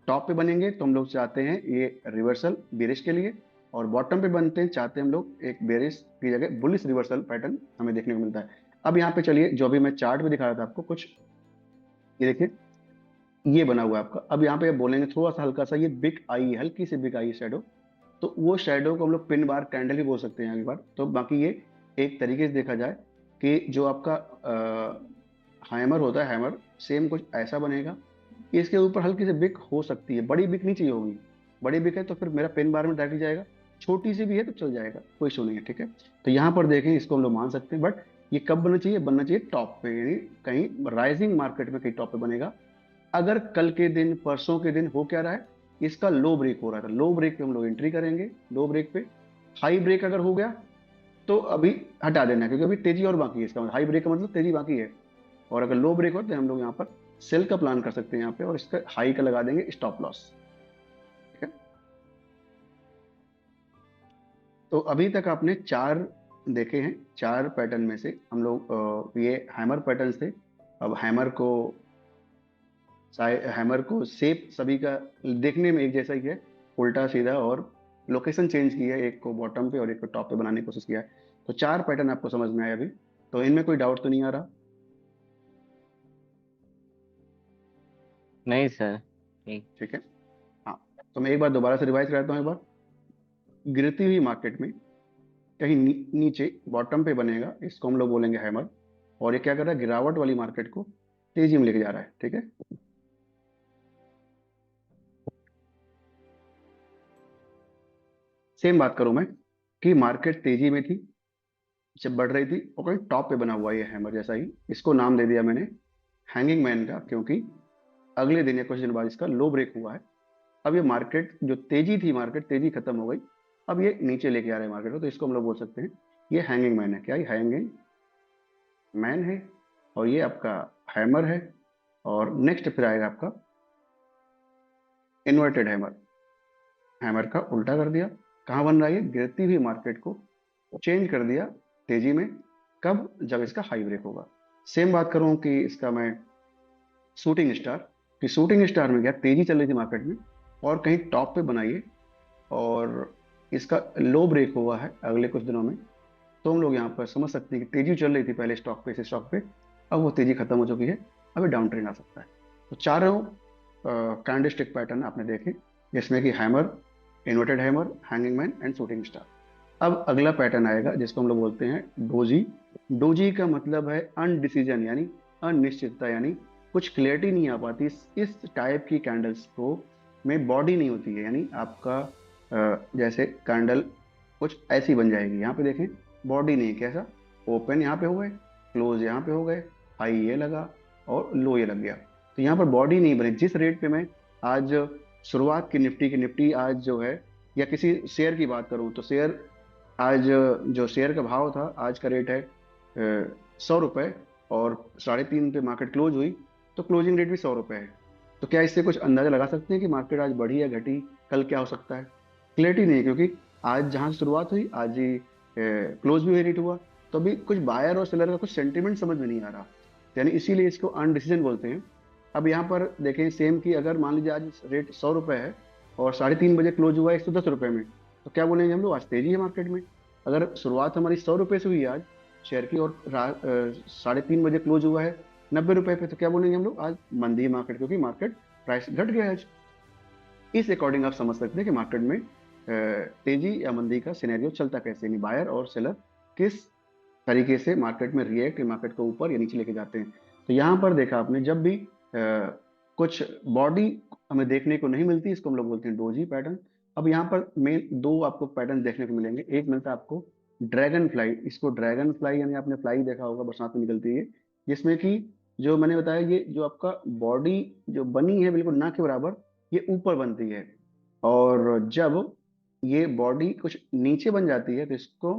टॉप पे बनेंगे तो हम लोग चाहते हैं ये रिवर्सल बेरिश के लिए, और बॉटम पे बनते हैं चाहते हैं हम लोग एक बेरिश की जगह बुलिश रिवर्सल पैटर्न हमें देखने को मिलता है। अब यहाँ पे चलिए, जो भी मैं चार्ट में दिखा रहा था आपको कुछ, ये देखिए ये बना हुआ है आपका। अब यहाँ पे बोलेंगे थोड़ा सा हल्का सा ये बिग आई, हल्की सी बिग आई शेडो, तो वो शेडो को हम लोग पिन बार कैंडल ही बोल सकते हैं अगली बार। तो बाकी ये एक तरीके से देखा जाए कि जो आपका हैमर होता है, हैमर सेम कुछ ऐसा बनेगा। इसके ऊपर हल्की सी बिक हो सकती है, बड़ी बिक नहीं चाहिए होगी। बड़ी बिक है तो फिर मेरा पिन बार में डायरेक्ट जाएगा, छोटी सी भी है तो चल जाएगा, कोई इशू नहीं है, ठीक है। तो यहाँ पर देखें इसको हम लोग मान सकते हैं, बट ये कब बनना चाहिए, बनना चाहिए टॉप पे, यानी कहीं राइजिंग मार्केट में कहीं टॉप पे बनेगा। अगर कल के दिन, परसों के दिन हो क्या रहा है, इसका लो ब्रेक हो रहा था, लो ब्रेक पे हम लोग एंट्री करेंगे। लो ब्रेक पे हाई ब्रेक अगर हो गया तो अभी हटा देना है, क्योंकि अभी तेजी और बाकी है। इसका मतलब हाई ब्रेक का मतलब तेजी बाकी है, और अगर लो ब्रेक हो तो हम लोग यहाँ पर सेल का प्लान कर सकते हैं यहाँ पे, और इसका हाई का लगा देंगे स्टॉप लॉस, ठीक है। तो अभी तक आपने 4 देखे हैं, 4 पैटर्न में से हम लोग ये हैमर पैटर्न थे। अब हैमर को शेप सभी का देखने में एक जैसा ही है, उल्टा सीधा, और लोकेशन चेंज की है, एक को बॉटम पे और एक को टॉप पे बनाने की कोशिश किया है। तो 4 पैटर्न आपको समझ में आया अभी, तो इनमें कोई डाउट तो नहीं आ रहा, नहीं सर, ठीक। ठीक है। हाँ, तो मैं एक बार दोबारा से रिवाइज कराता हूँ एक बार। गिरती हुई मार्केट में कहीं नीचे बॉटम पे बनेगा, इसको हम लोग बोलेंगे हैमर, और ये क्या कर रहा है, गिरावट वाली मार्केट को तेजी में लेके जा रहा है, ठीक है। सेम बात करूं मैं कि मार्केट तेजी में थी जब बढ़ रही थी, और कहीं टॉप पे बना हुआ ये हैमर जैसा ही, इसको नाम दे दिया मैंने हैंगिंग मैन का, क्योंकि अगले दिन या कुछ दिन बाद इसका लो ब्रेक हुआ है। अब ये मार्केट जो तेजी थी, मार्केट तेजी खत्म हो गई, अब ये नीचे लेके आ रहा है मार्केट को, तो इसको हम लोग बोल सकते हैं ये हैंगिंग मैन है। क्या ये हैंगिंग मैन है, और ये आपका हैमर है। और नेक्स्ट फिर आएगा आपका इन्वर्टेड हैमर, हैमर का उल्टा कर दिया, कहाँ बन रहा है, गिरती हुई मार्केट को चेंज कर दिया तेजी में, कब, जब इसका हाई ब्रेक होगा। सेम बात करूं कि इसका मैं शूटिंग स्टार, कि शूटिंग स्टार में क्या तेजी चल रही थी मार्केट में और कहीं टॉप पे बनाइए, और इसका लो ब्रेक हुआ है अगले कुछ दिनों में, तो हम लोग यहाँ पर समझ सकते हैं कि तेजी चल रही थी पहले स्टॉक पे, इस स्टॉक पे, अब वो तेजी खत्म हो चुकी है, अभी डाउन ट्रेंड आ सकता है। तो चारों कैंडलस्टिक पैटर्न आपने देखे, जिसमें कि hammer, inverted hammer, hanging man and shooting star. अब अगला पैटर्न आएगा जिसको हम लोग बोलते हैं डोजी। डोजी का मतलब है अनडिसीजन, यानी अनिश्चितता, यानी कुछ क्लियरिटी नहीं आ पाती। इस टाइप की कैंडल्स को में बॉडी नहीं होती है, यानी आपका जैसे कैंडल कुछ ऐसी बन जाएगी, यहाँ पे देखें बॉडी नहीं, कैसा, ओपन यहाँ पे हो गए, क्लोज यहाँ पे हो गए, हाई ये लगा, और लो ये लग गया। तो यहाँ पर बॉडी नहीं बनी। जिस रेट पे मैं आज शुरुआत की निफ्टी आज जो है, या किसी शेयर की बात करूं तो शेयर आज जो शेयर का भाव था, आज का रेट है 100 रुपये, और 3:30 पे मार्केट क्लोज हुई, तो क्लोजिंग रेट भी 100 रुपये है। तो क्या इससे कुछ अंदाजा लगा सकते हैं कि मार्केट आज बढ़ी या घटी, कल क्या हो सकता है? क्लियरिटी नहीं है, क्योंकि आज जहां से शुरुआत हुई आज ही क्लोज भी वही रेट हुआ। तो अभी कुछ बायर और सेलर का कुछ सेंटिमेंट समझ में नहीं आ रहा, यानी इसीलिए इसको अनडिसीजन बोलते हैं। अब यहाँ पर देखें सेम की, अगर मान लीजिए आज रेट 100 रुपये है और 3:30 बजे क्लोज हुआ है 110 रुपये में, तो क्या बोलेंगे हम लोग? आज तेजी है मार्केट में। अगर शुरुआत हमारी 100 रुपये से हुई आज शेयर की, और 3:30 बजे क्लोज हुआ है 90 रुपये पे, तो क्या बोलेंगे हम लोग? आज मंदी है मार्केट, क्योंकि मार्केट प्राइस घट गया है आज। इस अकॉर्डिंग आप समझ सकते हैं कि मार्केट में तेजी या मंदी का सिनेरियो चलता कैसे, यानी बायर और सेलर किस तरीके से मार्केट में रिएक्ट, मार्केट को ऊपर या नीचे लेके जाते हैं। तो यहाँ पर देखा आपने, जब भी कुछ बॉडी हमें देखने को नहीं मिलती, इसको हम लोग बोलते हैं डोजी पैटर्न। अब यहाँ पर मेन दो आपको पैटर्न देखने को मिलेंगे। एक मिलता है आपको ड्रैगन फ्लाई, इसको ड्रैगन फ्लाई यानी आपने फ्लाई देखा होगा, बरसात में निकलती है, जिसमें कि जो मैंने बताया, ये जो आपका बॉडी जो बनी है बिल्कुल ना के बराबर, ये ऊपर बनती है, और जब ये बॉडी कुछ नीचे बन जाती है तो इसको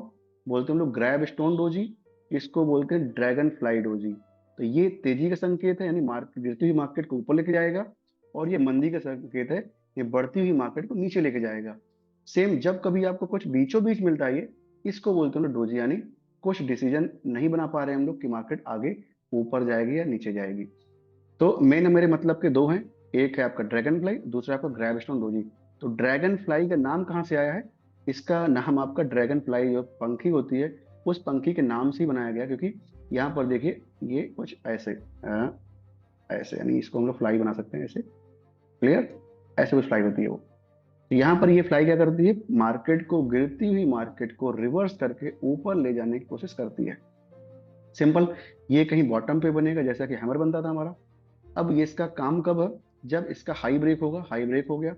बोलते हैं हम लोग ग्रैब स्टोन डोजी, इसको बोलते हैं ड्रैगन फ्लाई डोजी। तो ये तेजी का संकेत है, यानी मार्केट गिरती हुई मार्केट को ऊपर लेके जाएगा, और ये मंदी का संकेत है, ये बढ़ती हुई मार्केट को नीचे लेके जाएगा। सेम जब कभी आपको कुछ बीचों बीच मिलता है, ये इसको बोलते हैं डोजी, यानी कुछ डिसीजन नहीं बना पा रहे हम लोग कि मार्केट आगे ऊपर जाएगी या नीचे जाएगी। तो मेन मेरे मतलब के दो हैं, एक है आपका ड्रैगन फ्लाई, दूसरा आपका ग्रैब स्टोन डोजी। तो ड्रैगन फ्लाई का नाम कहाँ से आया है? इसका नाम आपका ड्रैगन फ्लाई जो पंखी होती है, उस पंखी के नाम से ही बनाया गया, क्योंकि यहाँ पर देखिए ये कुछ ऐसे ऐसे, यानी इसको हम लोग फ्लाई बना सकते हैं ऐसे, क्लियर? ऐसे कुछ फ्लाई होती है वो। तो यहाँ पर ये फ्लाई क्या करती है? मार्केट को, गिरती हुई मार्केट को रिवर्स करके ऊपर ले जाने की कोशिश करती है। सिंपल, ये कहीं बॉटम पे बनेगा, जैसा कि हैमर बनता था हमारा। अब ये इसका काम कब है? जब इसका हाई ब्रेक होगा। हाई ब्रेक हो गया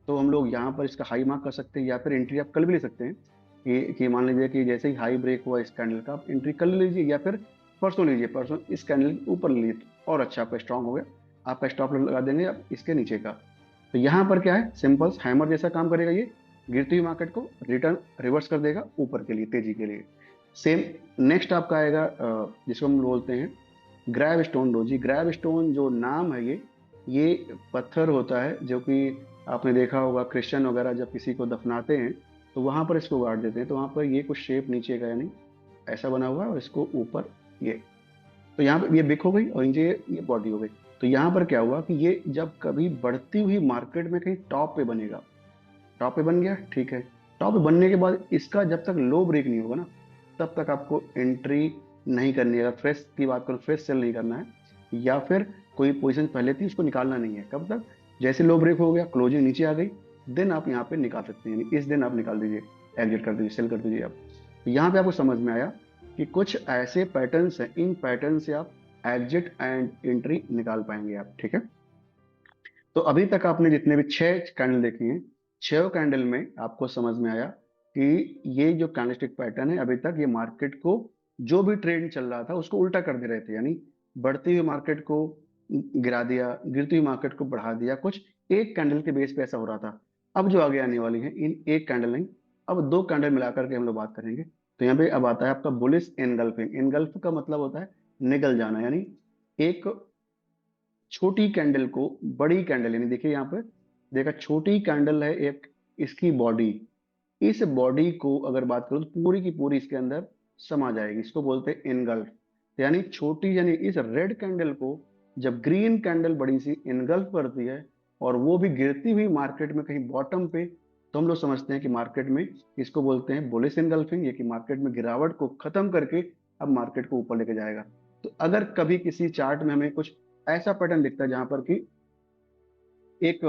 तो हम लोग यहाँ पर इसका हाई मार्क कर सकते हैं, या फिर एंट्री आप कल भी ले सकते हैं कि मान लीजिए कि जैसे ही हाई ब्रेक हुआ इस कैंडल का, आप एंट्री कल लीजिए, या फिर परसों लीजिए, परसों इस कैंडल ऊपर ले लीजिए, और अच्छा आपका स्ट्रांग हो गया, आपका स्टॉप लगा देंगे आप इसके नीचे का। तो यहाँ पर क्या है? सिंपल हैमर जैसा काम करेगा, ये गिरती हुई मार्केट को रिटर्न रिवर्स कर देगा ऊपर के लिए, तेजी के लिए। सेम नेक्स्ट आपका आएगा जिसको हम बोलते हैं grab stone doji. Grab stone जो नाम है, ये पत्थर होता है, जो कि आपने देखा होगा क्रिश्चियन वगैरह जब किसी को दफनाते हैं तो वहां पर इसको गाड़ देते हैं, तो वहां पर ये कुछ शेप नीचे का, यानी ऐसा बना हुआ है, और इसको ऊपर ये, तो यहाँ पर ये बिक हो गई, और नीचे ये बॉडी हो गई। तो यहाँ पर क्या हुआ कि ये जब कभी बढ़ती हुई मार्केट में कहीं टॉप पे बनेगा, टॉप पे बन गया, ठीक है, टॉप पे बनने के बाद इसका जब तक लो ब्रेक नहीं होगा ना, तब तक आपको एंट्री नहीं करनी है। अगर फ्रेश की बात करूँ, फ्रेश सेल नहीं करना है, या फिर कोई पोजीशन पहले थी उसको निकालना नहीं है। कब तक? जैसे लो ब्रेक हो गया, क्लोजिंग नीचे आ गई, देन आप यहाँ पे निकाल सकते हैं, यानी इस दिन आप निकाल दीजिए, एग्जिट कर दीजिए, सेल कर दीजिए आप। तो यहाँ पे आपको समझ में आया कि कुछ ऐसे पैटर्न्स हैं, इन पैटर्न से आप एग्जिट एंड एंट्री निकाल पाएंगे आप, ठीक है। तो अभी तक आपने जितने भी 6 कैंडल देखी हैं, 6 कैंडल में आपको समझ में आया कि ये जो कैंडलस्टिक पैटर्न है, अभी तक ये मार्केट को जो भी ट्रेंड चल रहा था उसको उल्टा कर दे रहे थे, यानी बढ़ती हुई मार्केट को गिरा दिया, गिरती हुई मार्केट को बढ़ा दिया, कुछ एक कैंडल के बेस पे ऐसा हो रहा था। अब जो आगे आने वाली है, इन एक कैंडल नहीं, अब 2 कैंडल मिलाकर के हम लोग बात करेंगे। तो यहाँ पे अब आता है आपका बुलिश एनगल्फिंग। एनगल्फ का मतलब होता है निगल जाना, यानी एक छोटी कैंडल को बड़ी कैंडल, यानी देखिए यहाँ पे देखा, छोटी कैंडल है एक, इसकी बॉडी, इस बॉडी को अगर बात करूं तो पूरी की पूरी इसके अंदर समा जाएगी, इसको बोलते हैं इनगल्फ। यानी छोटी, यानी इस रेड कैंडल को जब ग्रीन कैंडल बड़ी सी इनगल्फ करती है, और वो भी गिरती हुई मार्केट में कहीं बॉटम पे, तो हम लोग समझते हैं कि मार्केट में इसको बोलते हैं बुलिश इनगल्फिंग, ये कि मार्केट में गिरावट को खत्म करके अब मार्केट को ऊपर लेके जाएगा। तो अगर कभी किसी चार्ट में हमें कुछ ऐसा पैटर्न दिखता है जहां पर कि एक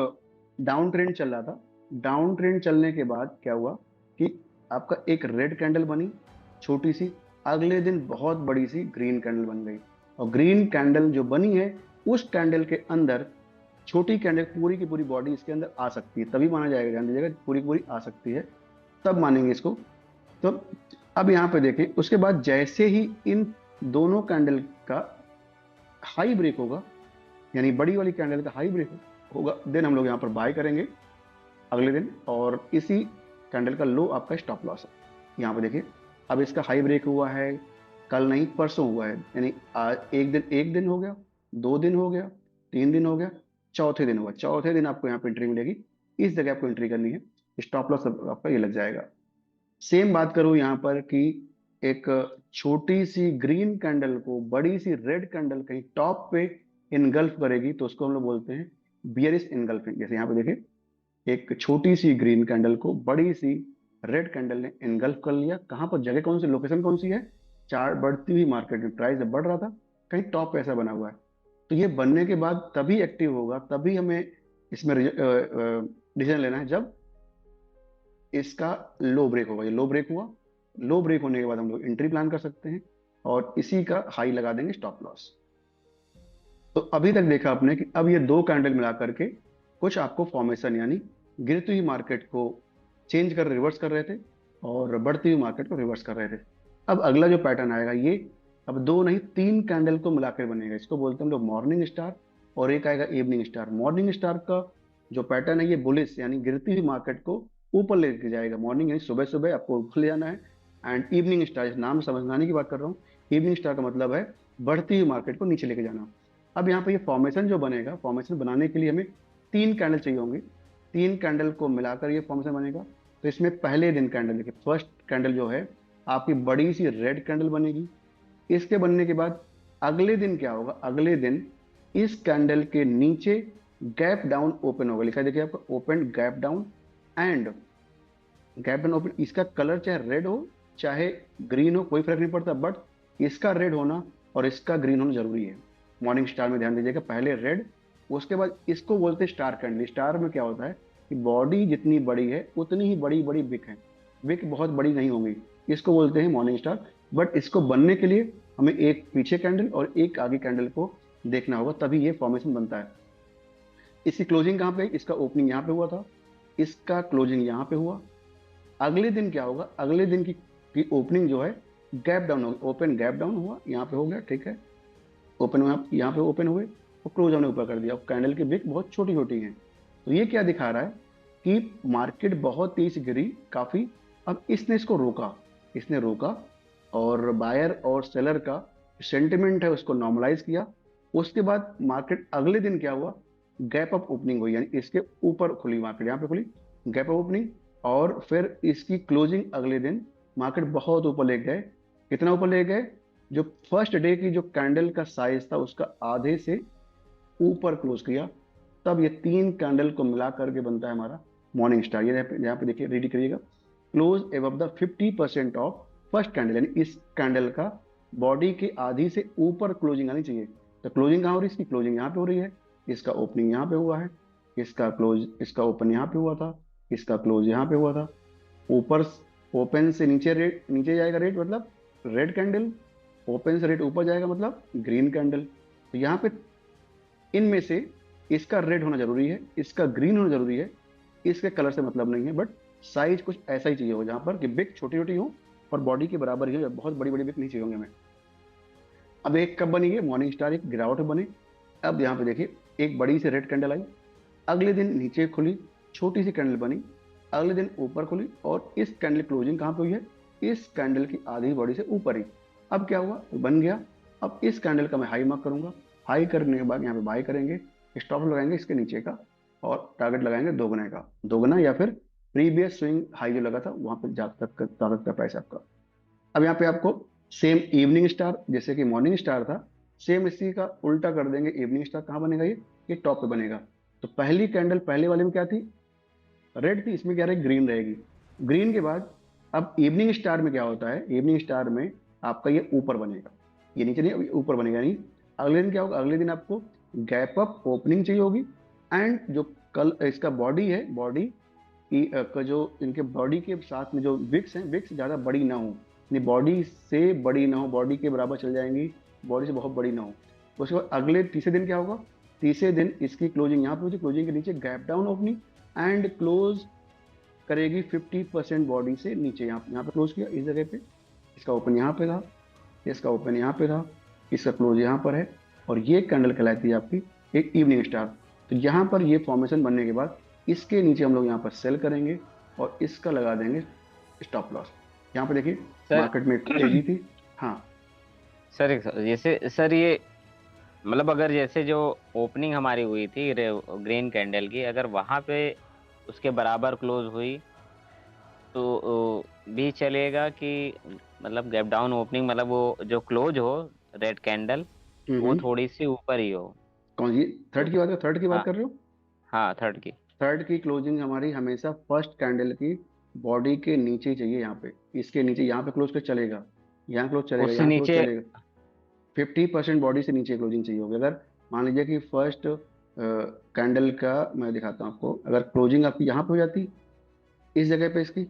डाउन ट्रेंड चल रहा था, डाउन ट्रेंड चलने के बाद क्या हुआ कि आपका एक रेड कैंडल बनी छोटी सी, अगले दिन बहुत बड़ी सी ग्रीन कैंडल बन गई, और ग्रीन कैंडल जो बनी है उस कैंडल के अंदर छोटी कैंडल पूरी की पूरी बॉडी इसके अंदर आ सकती है, तभी माना जाएगा, ध्यान दीजिएगा, पूरी की पूरी आ सकती है तब मानेंगे इसको। तो अब यहाँ पे देखें, उसके बाद जैसे ही इन दोनों कैंडल का हाई ब्रेक होगा, यानी बड़ी वाली कैंडल का हाई ब्रेक होगा, देन हम लोग यहाँ पर बाय करेंगे अगले दिन, और इसी कैंडल का लो आपका स्टॉप लॉस है। यहाँ पे देखिए अब इसका हाई ब्रेक हुआ है, कल नहीं परसों हुआ है, यानी आज एक दिन हो गया, 2 दिन हो गया, 3 दिन हो गया, चौथे दिन हुआ, चौथे दिन आपको यहाँ पे एंट्री मिलेगी, इस जगह आपको एंट्री करनी है, स्टॉप लॉस आपका ये लग जाएगा। सेम बात करूं यहाँ पर कि एक छोटी सी ग्रीन कैंडल को बड़ी सी रेड कैंडल कहीं टॉप पे इनगल्फ करेगी, तो उसको हम लोग बोलते हैं बियरिश इनगल्फिंग। जैसे यहाँ पे देखिए एक छोटी सी ग्रीन कैंडल को बड़ी सी रेड कैंडल ने इनगल्फ कर लिया, कहाँ पर, जगह कौन सी, लोकेशन कौन सी है, चार्ट बढ़ती हुई मार्केट में प्राइस जब बढ़ रहा था कहीं टॉप पे ऐसा बना हुआ है, तो ये बनने के बाद तभी एक्टिव होगा, तभी हमें इसमें डिसीजन लेना है जब इसका लो ब्रेक होगा। ये लो ब्रेक हुआ, लो ब्रेक होने के बाद हम लोग एंट्री प्लान कर सकते हैं और इसी का हाई लगा देंगे स्टॉप लॉस। तो अभी तक देखा आपने कि अब ये दो कैंडल मिला करके कुछ आपको फॉर्मेशन, यानी गिरती हुई मार्केट को चेंज कर रिवर्स कर रहे थे और बढ़ती हुई मार्केट को रिवर्स कर रहे थे। अब अगला जो पैटर्न आएगा ये अब दो नहीं 3 कैंडल को मिलाकर बनेगा, इसको बोलते हैं हम लोग मॉर्निंग स्टार, और एक आएगा इवनिंग स्टार। मॉर्निंग स्टार का जो पैटर्न है ये बुलिश, यानी गिरती हुई मार्केट को ऊपर लेके जाएगा, मॉर्निंग यानी सुबह सुबह आपको ऊपर ले जाना है। एंड इवनिंग स्टार, इस नाम समझाने की बात कर रहा हूँ, इवनिंग स्टार का मतलब है बढ़ती हुई मार्केट को नीचे लेके जाना। अब यहाँ पे ये फॉर्मेशन जो बनेगा, फॉर्मेशन बनाने के लिए हमें 3 कैंडल चाहिए होंगे, 3 कैंडल को मिलाकर ये फॉर्मेशन बनेगा। तो इसमें पहले दिन कैंडल देखिए, फर्स्ट कैंडल जो है आपकी बड़ी सी रेड कैंडल बनेगी। इसके बनने के बाद अगले दिन क्या होगा, अगले दिन इस कैंडल के नीचे गैप डाउन ओपन होगा, लिखा है देखिए आपका open gap down, and gap down open, इसका कलर चाहे रेड हो चाहे ग्रीन हो कोई फर्क नहीं पड़ता, बट इसका रेड होना और इसका ग्रीन होना जरूरी है। मॉर्निंग स्टार में ध्यान दीजिएगा, पहले रेड, उसके बाद इसको बोलते हैं स्टार कैंडल। स्टार में क्या होता है कि बॉडी जितनी बड़ी है उतनी ही बड़ी बड़ी विक है, विक बहुत बड़ी नहीं होंगी, इसको बोलते हैं मॉर्निंग स्टार। बट इसको बनने के लिए हमें एक पीछे कैंडल और एक आगे कैंडल को देखना होगा, तभी ये फॉर्मेशन बनता है। इसकी क्लोजिंग कहाँ पे, इसका ओपनिंग यहाँ पे हुआ था, इसका क्लोजिंग यहाँ पे हुआ। अगले दिन क्या होगा, अगले दिन की ओपनिंग जो है गैप डाउन होगी, ओपन गैप डाउन हुआ, यहाँ पे हो गया, ठीक है, ओपन हुआ, यहाँ पे ओपन हुए और क्लोज हमने ऊपर कर दिया। कैंडल की विक बहुत छोटी छोटी है, तो ये क्या दिखा रहा है कि मार्केट बहुत तेज गिरी काफी। अब इसने इसको रोका, इसने रोका और बायर और सेलर का सेंटिमेंट है उसको नॉर्मलाइज किया। उसके बाद मार्केट अगले दिन क्या हुआ, गैप अप ओपनिंग हुई, यानी इसके ऊपर खुली मार्केट, यहाँ पे खुली गैप अप ओपनिंग, और फिर इसकी क्लोजिंग अगले दिन मार्केट बहुत ऊपर ले गए। कितना ऊपर ले गए, जो फर्स्ट डे की जो कैंडल का साइज था उसका आधे से ऊपर क्लोज किया, तब ये 3 कैंडल को मिला करके बनता है हमारा मॉर्निंग स्टार। ये यहाँ पे देखिए, रीड करिएगा, close above the 50% of first candle, यानी इस कैंडल का बॉडी के आधी से ऊपर क्लोजिंग आनी चाहिए। तो क्लोजिंग कहाँ हो रही है, इसकी क्लोजिंग यहाँ पे हो रही है, इसका ओपनिंग यहाँ पे हुआ है, इसका क्लोज, इसका ओपन यहाँ पे हुआ था, इसका क्लोज यहाँ पे हुआ था। ऊपर ओपन से नीचे रेट, नीचे जाएगा रेट मतलब रेड कैंडल, ओपन से रेट ऊपर जाएगा मतलब ग्रीन कैंडल। तो यहाँ पे इनमें से इसका रेड होना जरूरी है, इसका ग्रीन होना जरूरी है, इसके कलर से मतलब नहीं है, बट साइज कुछ ऐसा ही चाहिए हो जहां पर कि बिग छोटी छोटी हो और बॉडी के बराबर ही हो, बहुत बड़ी बड़ी बिग नहीं चाहिए होंगे हमें। अब एक कब बनी है मॉर्निंग स्टार, एक गिरावट बने। अब यहाँ पे देखिए एक बड़ी सी रेड कैंडल आई, अगले दिन नीचे खुली, छोटी सी कैंडल बनी, अगले दिन ऊपर खुली, और इस कैंडल क्लोजिंग कहाँ पे हुई है, इस कैंडल की आधी बॉडी से ऊपर ही। अब क्या हुआ, बन गया। अब इस कैंडल का मैं हाई मार्क करूंगा, हाई करने के बाद यहाँ पे बाय करेंगे, स्टॉप लगाएंगे इसके नीचे का, और टारगेट लगाएंगे दोगुना का, दोगुना या फिर प्रीवियस स्विंग हाई जो लगा था वहां पर जा सकता का प्राइस आपका। अब यहाँ पे आपको सेम इवनिंग स्टार जैसे कि मॉर्निंग स्टार था, सेम इसी का उल्टा कर देंगे। इवनिंग स्टार कहाँ बनेगा, ये टॉप पे बनेगा। तो पहली कैंडल पहले वाले में क्या थी, रेड थी, इसमें क्या रहेगी, ग्रीन रहेगी। ग्रीन के बाद अब इवनिंग स्टार में क्या होता है, इवनिंग स्टार में आपका ये ऊपर बनेगा, ये नीचे नहीं ऊपर बनेगा। नहीं, अगले दिन क्या होगा, अगले दिन आपको गैप अप ओपनिंग चाहिए होगी, एंड जो कल इसका बॉडी है, बॉडी का जो इनके बॉडी के साथ में जो विक्स हैं, विक्स ज़्यादा बड़ी ना हो, बॉडी से बड़ी ना हो, बॉडी के बराबर चल जाएंगी, बॉडी से बहुत बड़ी ना हो। उसके बाद अगले तीसरे दिन क्या होगा, तीसरे दिन इसकी क्लोजिंग यहाँ पे होती, क्लोजिंग के नीचे gap down opening and close करेगी 50% बॉडी से नीचे, यहाँ पे क्लोज किया इस जगह पे, इसका ओपन यहाँ पे था, इसका ओपन यहाँ पे था, इसका क्लोज यहाँ पर है, और ये कैंडल कहलाती है आपकी एक इवनिंग स्टार। तो यहाँ पर ये फॉर्मेशन बनने के बाद इसके नीचे हम लोग यहाँ पर सेल करेंगे और इसका लगा देंगे स्टॉप लॉस। यहाँ पे देखिए सर मार्केट में तेजी थी। हाँ सर जैसे सर ये मतलब अगर जैसे जो ओपनिंग हमारी हुई थी ग्रीन कैंडल की, अगर वहां पे उसके बराबर क्लोज हुई तो भी चलेगा कि मतलब गैप डाउन ओपनिंग मतलब वो जो क्लोज हो रेड कैंडल वो हम्म। थोड़ी सी ऊपर ही हो। कौन सी तो थर्ड की बात हाँ, कर रहे हो? हाँ थर्ड की। थर्ड की क्लोजिंग हमारी हमेशा फर्स्ट कैंडल की बॉडी के नीचे ही चाहिए। यहाँ पे इसके नीचे, यहाँ पे क्लोज कर चलेगा, यहाँ क्लोज चलेगा, उससे यहाँ क्लोज नीचे। चलेगा। 50% बॉडी से नीचे क्लोजिंग चाहिए होगी। अगर मान लीजिए कि फर्स्ट कैंडल का मैं दिखाता हूँ आपको, अगर क्लोजिंग आपकी यहाँ पे हो जाती इस जगह पे इसकी,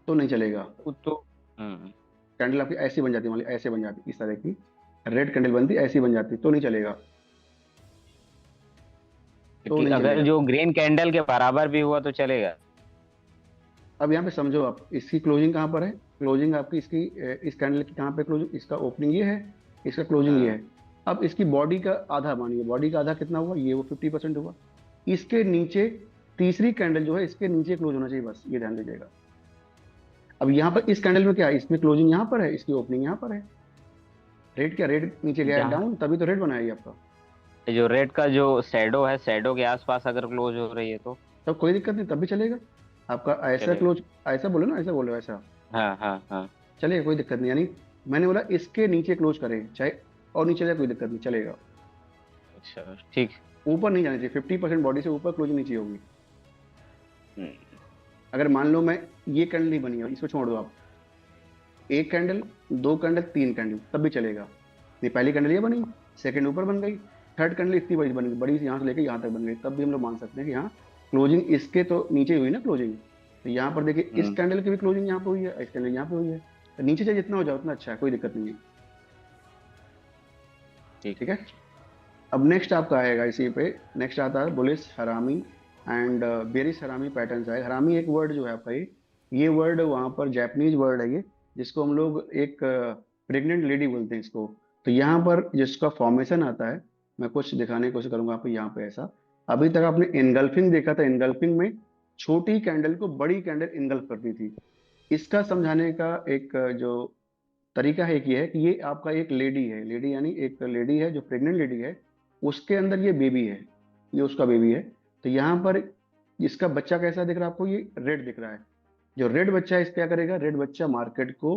तो नहीं चलेगा। तो हम्म। कैंडल आपकी ऐसी बन जाती, मान लीजिए ऐसे बन जाती, इस तरह की रेड कैंडल बनती, ऐसी बन जाती, तो नहीं चलेगा। तो क्योंकि नहीं अगर चलेगा। जो ग्रीन कैंडल के बराबर भी हुआ तो चलेगा। अब यहाँ पे समझो, आप इसकी क्लोजिंग कहाँ पर है? क्लोजिंग आपकी इसकी इस कैंडल की कहाँ पे क्लोजिंग, इसका ओपनिंग ये है, इसका क्लोजिंग ये हाँ। है। अब इसकी बॉडी का आधा मानिए, बॉडी का आधा कितना हुआ, ये वो 50% हुआ। इसके नीचे तीसरी कैंडल जो है इसके नीचे क्लोज होना चाहिए, बस ये ध्यान दीजिएगा। अब यहाँ पर इस कैंडल में क्या है, इसमें क्लोजिंग यहाँ पर है, इसकी ओपनिंग यहाँ पर है। रेड क्या, रेड नीचे गया है जहाँ डाउन, तभी तो रेड बना है ये आपका। जो रेड का जो शैडो है, शैडो के आसपास अगर क्लोज हो रही है तो तब कोई दिक्कत नहीं, तब भी चलेगा आपका ऐसा चलेगा। क्लोज। ऐसा बोलो ना, ऐसा बोलो, ऐसा हाँ हाँ हाँ। चलेगा, कोई दिक्कत नहीं। यानी मैंने बोला इसके नीचे क्लोज करें चाहे और नीचे जाए, कोई दिक्कत नहीं, चलेगा। अच्छा ठीक। ऊपर नहीं जानी चाहिए, 50% बॉडी से ऊपर क्लोजिंग नीचे होगी। हम्म। अगर मान लो मैं ये कैंडल नहीं बनी है, इसको छोड़ दो आप, एक कैंडल, दो कैंडल, तीन कैंडल, तब भी चलेगा। ये पहली कैंडल ये बनी, सेकंड ऊपर बन गई, थर्ड कैंडल इतनी बड़ी बन गई, बड़ी सी यहाँ से लेके यहाँ तक बन गई, तब भी हम लोग मान सकते हैं कि यहाँ क्लोजिंग इसके तो नीचे हुई ना क्लोजिंग। तो यहाँ पर देखिए इस हम्म। कैंडल की भी क्लोजिंग यहाँ पे हुई है, इस कैंडल यहाँ पे हुई है। तो नीचे चाहे जितना हो जाए उतना अच्छा है, कोई दिक्कत नहीं है। ठीक। ठीक है। अब नेक्स्ट आपका आएगा इसी पे, नेक्स्ट आता है बुलिस हरामी एंड बेरिस हरामी पैटर्न्स है। हरामी एक वर्ड जो है आपका, ये वर्ड वहाँ पर जापानीज वर्ड है ये, जिसको हम लोग एक प्रेग्नेंट लेडी बोलते हैं इसको। तो यहाँ पर जिसका फॉर्मेशन आता है, मैं कुछ दिखाने की कोशिश करूंगा आपको। यहाँ पे ऐसा, अभी तक आपने इनगल्फिंग देखा था, इनगल्फिंग में छोटी कैंडल को बड़ी कैंडल इनगल्फ करती थी। इसका समझाने का एक जो तरीका है कि ये है कि ये आपका एक लेडी है, लेडी यानी एक लेडी है जो प्रेग्नेंट लेडी है, उसके अंदर ये बेबी है, ये उसका बेबी है। तो यहाँ पर इसका बच्चा कैसा दिख रहा है आपको, ये रेड दिख रहा है। जो रेड बच्चा है इस क्या करेगा, रेड बच्चा मार्केट को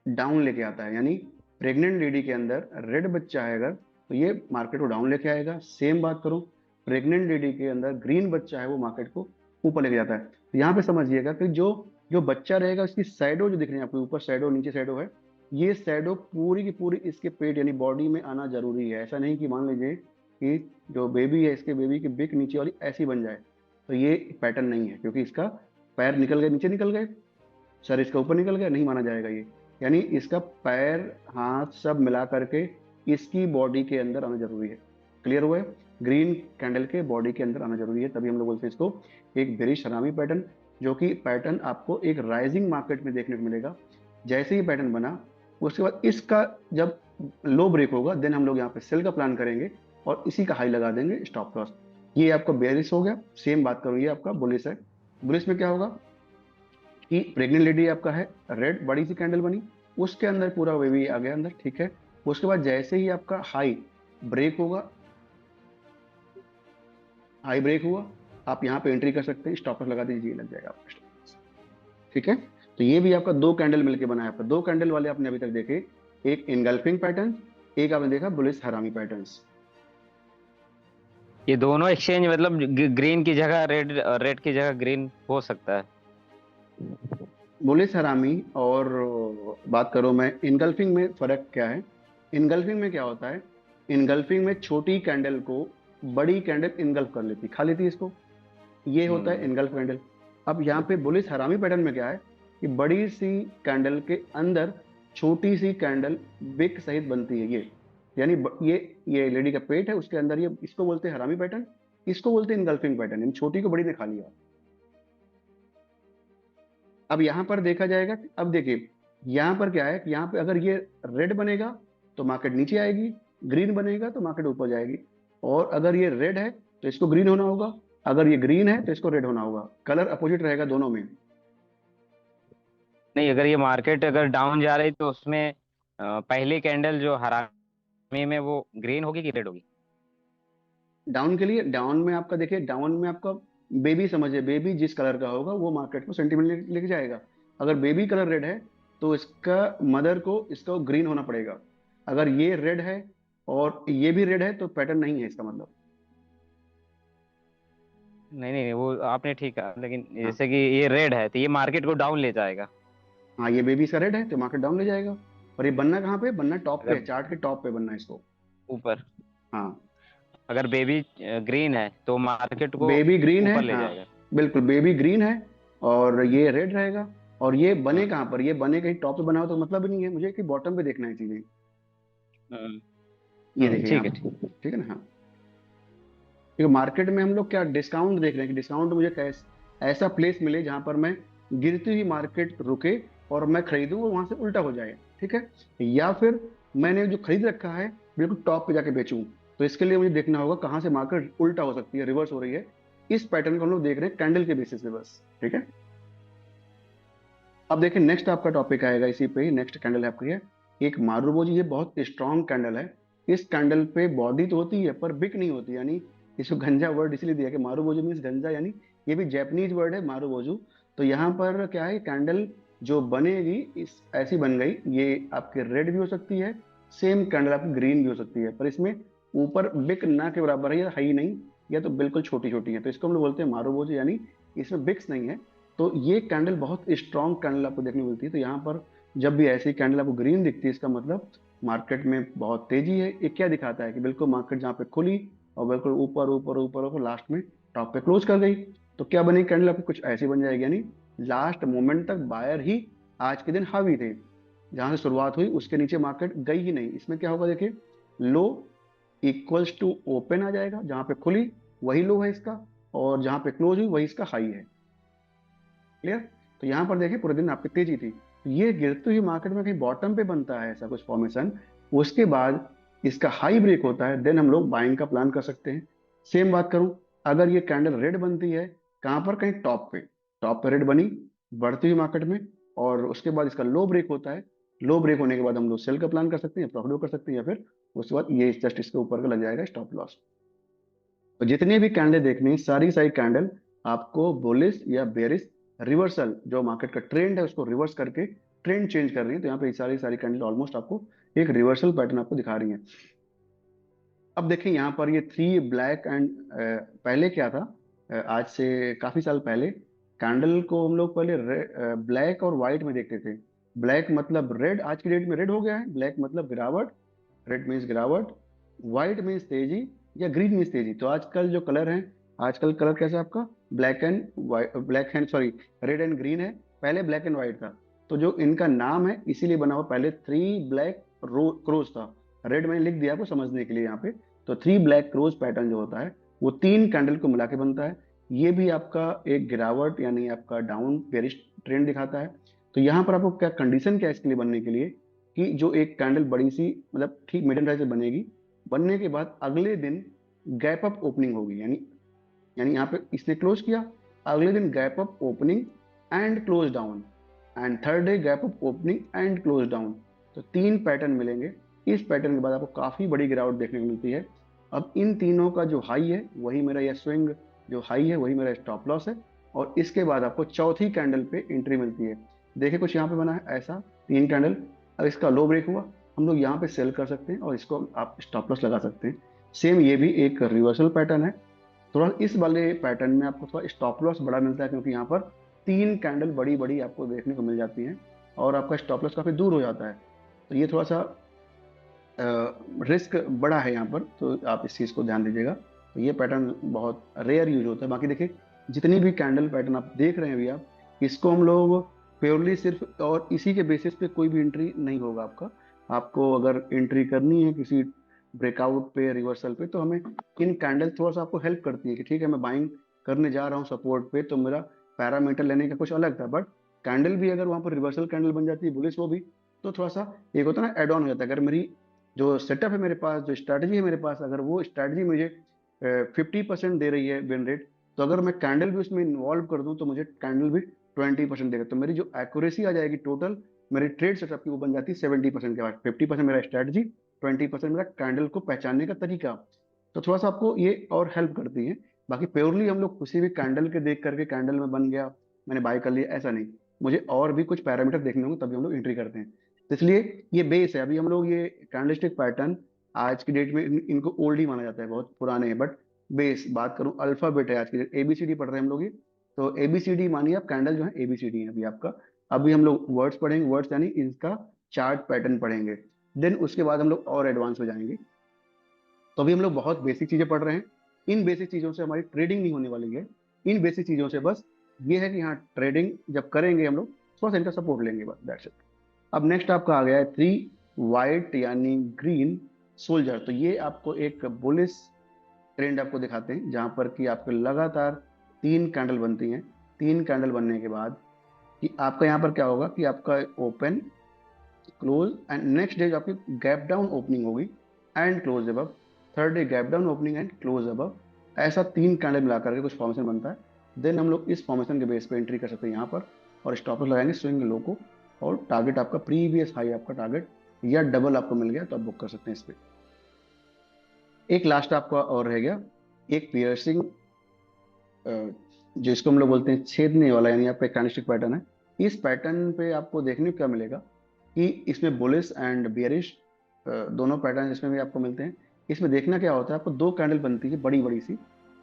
डाउन लेके आता है। यानी प्रेग्नेंट लेडी के अंदर रेड बच्चा है अगर, तो ये मार्केट को डाउन लेके आएगा। सेम बात करूं, प्रेग्नेंट लेडी के अंदर ग्रीन बच्चा है, वो मार्केट को ऊपर लेके जाता है। तो यहाँ पे समझिएगा कि जो जो बच्चा रहेगा उसकी शैडो जो दिख रही है आपको, ऊपर शैडो नीचे शैडो है, ये शैडो पूरी की पूरी इसके पेट यानी बॉडी में आना जरूरी है। ऐसा नहीं कि मान लीजिए कि जो बेबी है इसके बेबी की बिक नीचे वाली ऐसी बन जाए, तो ये पैटर्न नहीं है, क्योंकि इसका पैर निकल गए, नीचे निकल गए, सर इसका ऊपर निकल गया, नहीं माना जाएगा ये। यानी इसका पैर हाथ सब मिला करके इसकी बॉडी के अंदर आना जरूरी है। क्लियर हुआ है? ग्रीन कैंडल के बॉडी के अंदर आना जरूरी है, तभी हम लोग बोलते हैं इसको एक बेरिश हरामी पैटर्न। जो कि पैटर्न आपको एक राइजिंग मार्केट में देखने को मिलेगा। जैसे ही पैटर्न बना, उसके बाद इसका जब लो ब्रेक होगा, देन हम लोग यहाँ पे सेल का प्लान करेंगे और इसी का हाई लगा देंगे स्टॉप लॉस। ये आपका बेरिश हो गया। सेम बात करूँ, ये आपका बुलिश है। बुलिश में क्या होगा कि प्रेग्नेंट लेडी आपका है, रेड बड़ी सी कैंडल बनी, उसके अंदर पूरा बेबी आ गया अंदर, ठीक है। उसके बाद जैसे ही आपका हाई ब्रेक होगा, हाई ब्रेक हुआ, आप यहाँ पे एंट्री कर सकते हैं, स्टॉप लॉस लगा दीजिए, लग जाएगा आपका stop loss। ठीक है। तो ये भी आपका दो कैंडल मिलके बना है। आपका दो कैंडल वाले आपने अभी तक देखे, एक इनगल्फिंग पैटर्न, एक आपने देखा बुलिश हरामी पैटर्न्स। ये दोनों एक्सचेंज मतलब ग्रीन की जगह रेड, रेड की जगह ग्रीन हो सकता है। बुलिश हरामी और बात करूं मैं इनगल्फिंग में, फर्क क्या है? इनगल्फिंग में क्या होता है, इनगल्फिंग में छोटी कैंडल को बड़ी कैंडल इनगल्फ कर लेती, खा लेती है इसको, ये होता है हम्म। Engulf candle. अब यहाँ पे बुलिश हरामी पैटर्न में क्या है कि बड़ी सी कैंडल के अंदर छोटी सी कैंडल विक सहित बनती है ये। यानी ये लेडी का पेट है, उसके अंदर ये, इसको बोलते हैं हरामी पैटर्न, इसको बोलते हैं इनगल्फिंग पैटर्न। यानी छोटी को बड़ी ने खा लिया। अब यहां पर देखा जाएगा अब देखिए, यहां पर क्या है कि यहाँ पे अगर ये रेड बनेगा तो मार्केट नीचे आएगी, ग्रीन बनेगा तो मार्केट ऊपर जाएगी, और अगर ये रेड है तो इसको ग्रीन होना होगा, अगर ये ग्रीन है तो इसको रेड होना होगा, कलर अपोजिट रहेगा दोनों में। नहीं, अगर ये मार्केट अगर डाउन जा रही तो उसमें पहली कैंडल जो हरामी में वो ग्रीन होगी कि रेड होगी? डाउन के लिए, डाउन में आपका देखिए, डाउन में आपका बेबी समझिए, बेबी जिस कलर का होगा वो मार्केट को सेंटीमेंट लेके जाएगा। अगर बेबी कलर रेड है तो इसका मदर को इसका ग्रीन होना पड़ेगा। अगर ये रेड है और ये भी रेड है तो पैटर्न नहीं है इसका मतलब। नहीं नहीं नहीं, वो आपने ठीक कहा, लेकिन हाँ। जैसे कि ये रेड है तो ये मार्केट को डाउन ले जाएगा। हाँ, ये बेबी इसका रेड है तो मार्केट डाउन ले जाएगा। और ये बनना कहाँ पे, बनना टॉप पे अगर है, चार्ट के टॉप पे बनना है इसको। ऊपर, हाँ। अगर बेबी ग्रीन है तो मार्केट को बेबी ग्रीन है, ऊपर ले हाँ जाएगा। बिल्कुल बेबी ग्रीन है, और ये रेड रहेगा। और ये बने हम्म कहाँ पर, ये बने कहीं टॉप पे बना हो तो मतलब ही नहीं है मुझे कि बॉटम पे देखना है चीजें। हम्म ये देखिए यहाँ ठीक है, पर, ठीक। ठीक है ना। हाँ, क्योंकि मार्केट में हम लोग क्या डिस्काउंट देख रहे हैं कि डिस्काउंट मुझे ऐसा प्लेस मिले जहां पर मैं गिरती हुई मार्केट रुके और मैं खरीदूं, वो वहां से उल्टा हो जाए, ठीक है। या फिर मैंने जो खरीद रखा है बिल्कुल टॉप पे जाके बेचूं, तो इसके लिए मुझे देखना होगा कहाँ से मार्केट उल्टा हो सकती है, रिवर्स हो रही है। इस पैटर्न को हम लोग देख रहे हैं कैंडल के बेसिस पे बस, ठीक है। अब देखिए नेक्स्ट आपका टॉपिक आएगा इसी पे ही, नेक्स्ट कैंडल है आपकी है एक मारुबोजी। ये बहुत स्ट्रॉन्ग कैंडल है। इस कैंडल पे बॉडी तो होती है पर बिक नहीं होती, यानी इसको गंजा वर्ड इसलिए दिया कि मारुबोजू मीन्स गंजा, यानी ये भी जैपनीज वर्ड है मारुबोजू। तो यहाँ पर क्या है, कैंडल जो बनेगी इस ऐसी बन गई, ये आपके रेड भी हो सकती है, सेम कैंडल आपकी ग्रीन भी हो सकती है, पर इसमें ऊपर बिक ना के बराबर है या हाई नहीं, या तो बिल्कुल छोटी छोटी है, तो इसको हम लोग बोलते हैं मारुबोजू, यानी इसमें बिक्स नहीं है। तो ये कैंडल बहुत स्ट्रॉन्ग कैंडल आपको देखने को मिलती है। तो यहाँ पर जब भी ऐसी कैंडल आपको ग्रीन दिखती है इसका मतलब मार्केट में बहुत तेजी है। ये क्या दिखाता है कि बिल्कुल मार्केट जहाँ पे खुली और बिल्कुल ऊपर ऊपर ऊपर ऊपर लास्ट में टॉप पे क्लोज कर गई, तो क्या बनी कैंडल आपकी, कुछ ऐसी बन जाएगी, यानी लास्ट मोमेंट तक बायर ही आज के दिन हावी थे, जहां से शुरुआत हुई उसके नीचे मार्केट गई ही नहीं। इसमें क्या होगा देखिए, लो इक्वल्स टू ओपन आ जाएगा, जहां पे खुली वही लो है इसका, और जहां पे क्लोज हुई वही इसका हाई है। क्लियर। तो यहाँ पर देखिए पूरे दिन आपकी तेजी थी, तो ये गिरती हुई मार्केट में कहीं बॉटम पे बनता है ऐसा कुछ फॉर्मेशन, उसके बाद इसका हाई ब्रेक होता है, देन हम लोग बाइंग का प्लान कर सकते हैं। सेम बात करूं, अगर ये कैंडल रेड बनती है कहाँ पर, कहीं टॉप पे, टॉप पे रेड बनी बढ़ती हुई मार्केट में, और उसके बाद इसका लो ब्रेक होता है, लो ब्रेक होने के बाद हम लोग सेल का प्लान कर सकते हैं, प्रॉफिट कर सकते हैं, या फिर उसके बाद ये जस्ट इसके ऊपर का लग जाएगा स्टॉप लॉस। तो जितनी भी कैंडल देखनी है सारी सारी कैंडल आपको बुलिश या बेरिश रिवर्सल, जो मार्केट का ट्रेंड है उसको रिवर्स करके ट्रेंड चेंज कर रही है। तो यहाँ पे सारी सारी कैंडल ऑलमोस्ट आपको एक रिवर्सल पैटर्न आपको दिखा रही है। अब देखिए यहाँ पर ये थ्री ब्लैक एंड, पहले क्या था, आज से काफी साल पहले कैंडल को हम लोग पहले ब्लैक और व्हाइट में देखते थे। ब्लैक मतलब रेड, आज की डेट में रेड हो गया है, ब्लैक मतलब गिरावट, रेड मीन्स गिरावट, व्हाइट मीन्स तेजी, या ग्रीन मीन्स तेजी। तो आजकल जो कलर है, आजकल कलर कैसा है आपका, black and white, black and sorry red and green है, पहले ब्लैक एंड व्हाइट था। तो जो इनका नाम है इसीलिए बना हुआ, पहले थ्री ब्लैक क्रोज था, रेड मैंने लिख दिया आपको समझने के लिए यहाँ पे। तो थ्री ब्लैक क्रोज पैटर्न जो होता है वो तीन कैंडल को मिला के बनता है। ये भी आपका एक गिरावट यानी आपका डाउन बेरिश ट्रेंड दिखाता है। तो यहाँ पर आपको क्या कंडीशन क्या है इसके लिए बनने के लिए, कि जो एक कैंडल बड़ी सी मतलब ठीक मीडियम साइज से बनेगी, बनने के बाद अगले दिन गैप अप ओपनिंग होगी, यानी यानी यहाँ पे इसने क्लोज किया, अगले दिन gap up opening and close down, and third day gap up opening and close down. तो तीन पैटर्न मिलेंगे। इस पैटर्न के बाद आपको काफी बड़ी गिरावट देखने को मिलती है। अब इन तीनों का जो हाई है वही मेरा, यह स्विंग जो हाई है वही मेरा स्टॉप लॉस है, और इसके बाद आपको चौथी कैंडल पे एंट्री मिलती है। देखिए कुछ यहाँ पे बना है ऐसा, तीन कैंडल, अब इसका लो ब्रेक हुआ, हम लोग यहाँ पे सेल कर सकते हैं और इसको आप स्टॉप लॉस लगा सकते हैं। सेम ये भी एक रिवर्सल पैटर्न है। थोड़ा इस वाले पैटर्न में आपको थोड़ा स्टॉप लॉस बड़ा मिलता है, क्योंकि यहाँ पर तीन कैंडल बड़ी बड़ी आपको देखने को मिल जाती हैं, और आपका स्टॉप लॉस काफी दूर हो जाता है। तो ये थोड़ा सा रिस्क बड़ा है यहाँ पर, तो आप इस चीज को ध्यान दीजिएगा। तो ये पैटर्न बहुत रेयर यूज होता है। बाकी देखिए जितनी भी कैंडल पैटर्न आप देख रहे हैं अभी, आप इसको हम लोग प्योरली सिर्फ और इसी के बेसिस पे कोई भी एंट्री नहीं होगा आपका। आपको अगर एंट्री करनी है किसी ब्रेकआउट पे, रिवर्सल पे, तो हमें इन कैंडल थोड़ा सा आपको हेल्प करती है कि ठीक है मैं बाइंग करने जा रहा हूँ सपोर्ट पे, तो मेरा पैरामीटर लेने का कुछ अलग था, बट कैंडल भी अगर वहां पर रिवर्सल कैंडल बन जाती है बुलिश वो भी, तो थोड़ा सा एक होता है ना एड ऑन हो जाता है। अगर मेरी जो सेटअप है मेरे पास, जो स्ट्रैटेजी है मेरे पास, अगर वो स्ट्रैटेजी मुझे 50% दे रही है विन रेट, तो अगर मैं कैंडल भी उसमें इन्वॉल्व कर दूं तो मुझे कैंडल भी 20% देगा। तो मेरी जो एक्यूरेसी आ जाएगी टोटल मेरी ट्रेड सेटअप की, वो बन जाती है 70% के बाद। 50% मेरा स्ट्रैटेजी, 20% मेरा कैंडल को पहचानने का तरीका। तो थोड़ा सा आपको ये और हेल्प करती है। बाकी प्योरली हम लोग किसी भी कैंडल के देख करके कैंडल में बन गया मैंने बाय कर लिया, ऐसा नहीं। मुझे और भी कुछ पैरामीटर देखने होंगे तभी हम लोग एंट्री करते हैं। तो इसलिए ये बेस है। अभी हम लोग ये कैंडलस्टिक पैटर्न आज की डेट में इनको ओल्ड ही माना जाता है, बहुत पुराने हैं, बट बेस बात करूं अल्फाबेट है आज की डेट, एबीसीडी पढ़ रहे हैं हम लोग ये। तो एबीसीडी मानिए आप, कैंडल जो है एबीसीडी है अभी आपका। अभी हम लोग वर्ड्स पढ़ेंगे, वर्ड्स यानी इसका चार्ट पैटर्न पढ़ेंगे। देन उसके बाद हम लोग और एडवांस हो जाएंगे। तो अभी हम लोग बहुत बेसिक चीजें पढ़ रहे हैं। इन बेसिक चीजों से हमारी ट्रेडिंग नहीं होने वाली है। इन बेसिक चीजों से बस ये है कि हाँ, ट्रेडिंग जब करेंगे हम लोग थोड़ा सा इनका सपोर्ट लेंगे, बस दैट्स इट। अब नेक्स्ट आपका आ गया है 3 वाइट यानी ग्रीन सोल्जर। तो ये आपको एक बुलिश ट्रेंड आपको दिखाते हैं, जहां पर कि आपके लगातार 3 कैंडल बनती हैं। 3 कैंडल बनने के बाद कि आपका यहाँ पर क्या होगा कि आपका open, close and next day आपकी गैप डाउन ओपनिंग होगी and close above. Third day gap down opening and close above. ऐसा 3 कैंडल मिला करके कुछ फॉर्मेशन बनता है। देन हम लोग इस फॉर्मेशन के बेस पे एंट्री कर सकते हैं यहाँ पर, और स्टॉप लॉस लगाएंगे स्विंग लो को, और टारगेट आपका प्रीवियस हाई आपका टारगेट या डबल आपको मिल गया तो आप बुक कर सकते हैं इस पे। एक लास्ट आपका और रह गया, एक पियर्सिंग, जिसको हम लोग बोलते हैं छेदने वाला, यानी आपका कैंडलस्टिक पैटर्न है। इस पैटर्न पे आपको देखने को क्या मिलेगा कि इसमें बुलिश एंड बियरिश दोनों पैटर्न इसमें भी आपको मिलते हैं। इसमें देखना क्या होता है, आपको 2 कैंडल बनती है बड़ी बड़ी सी।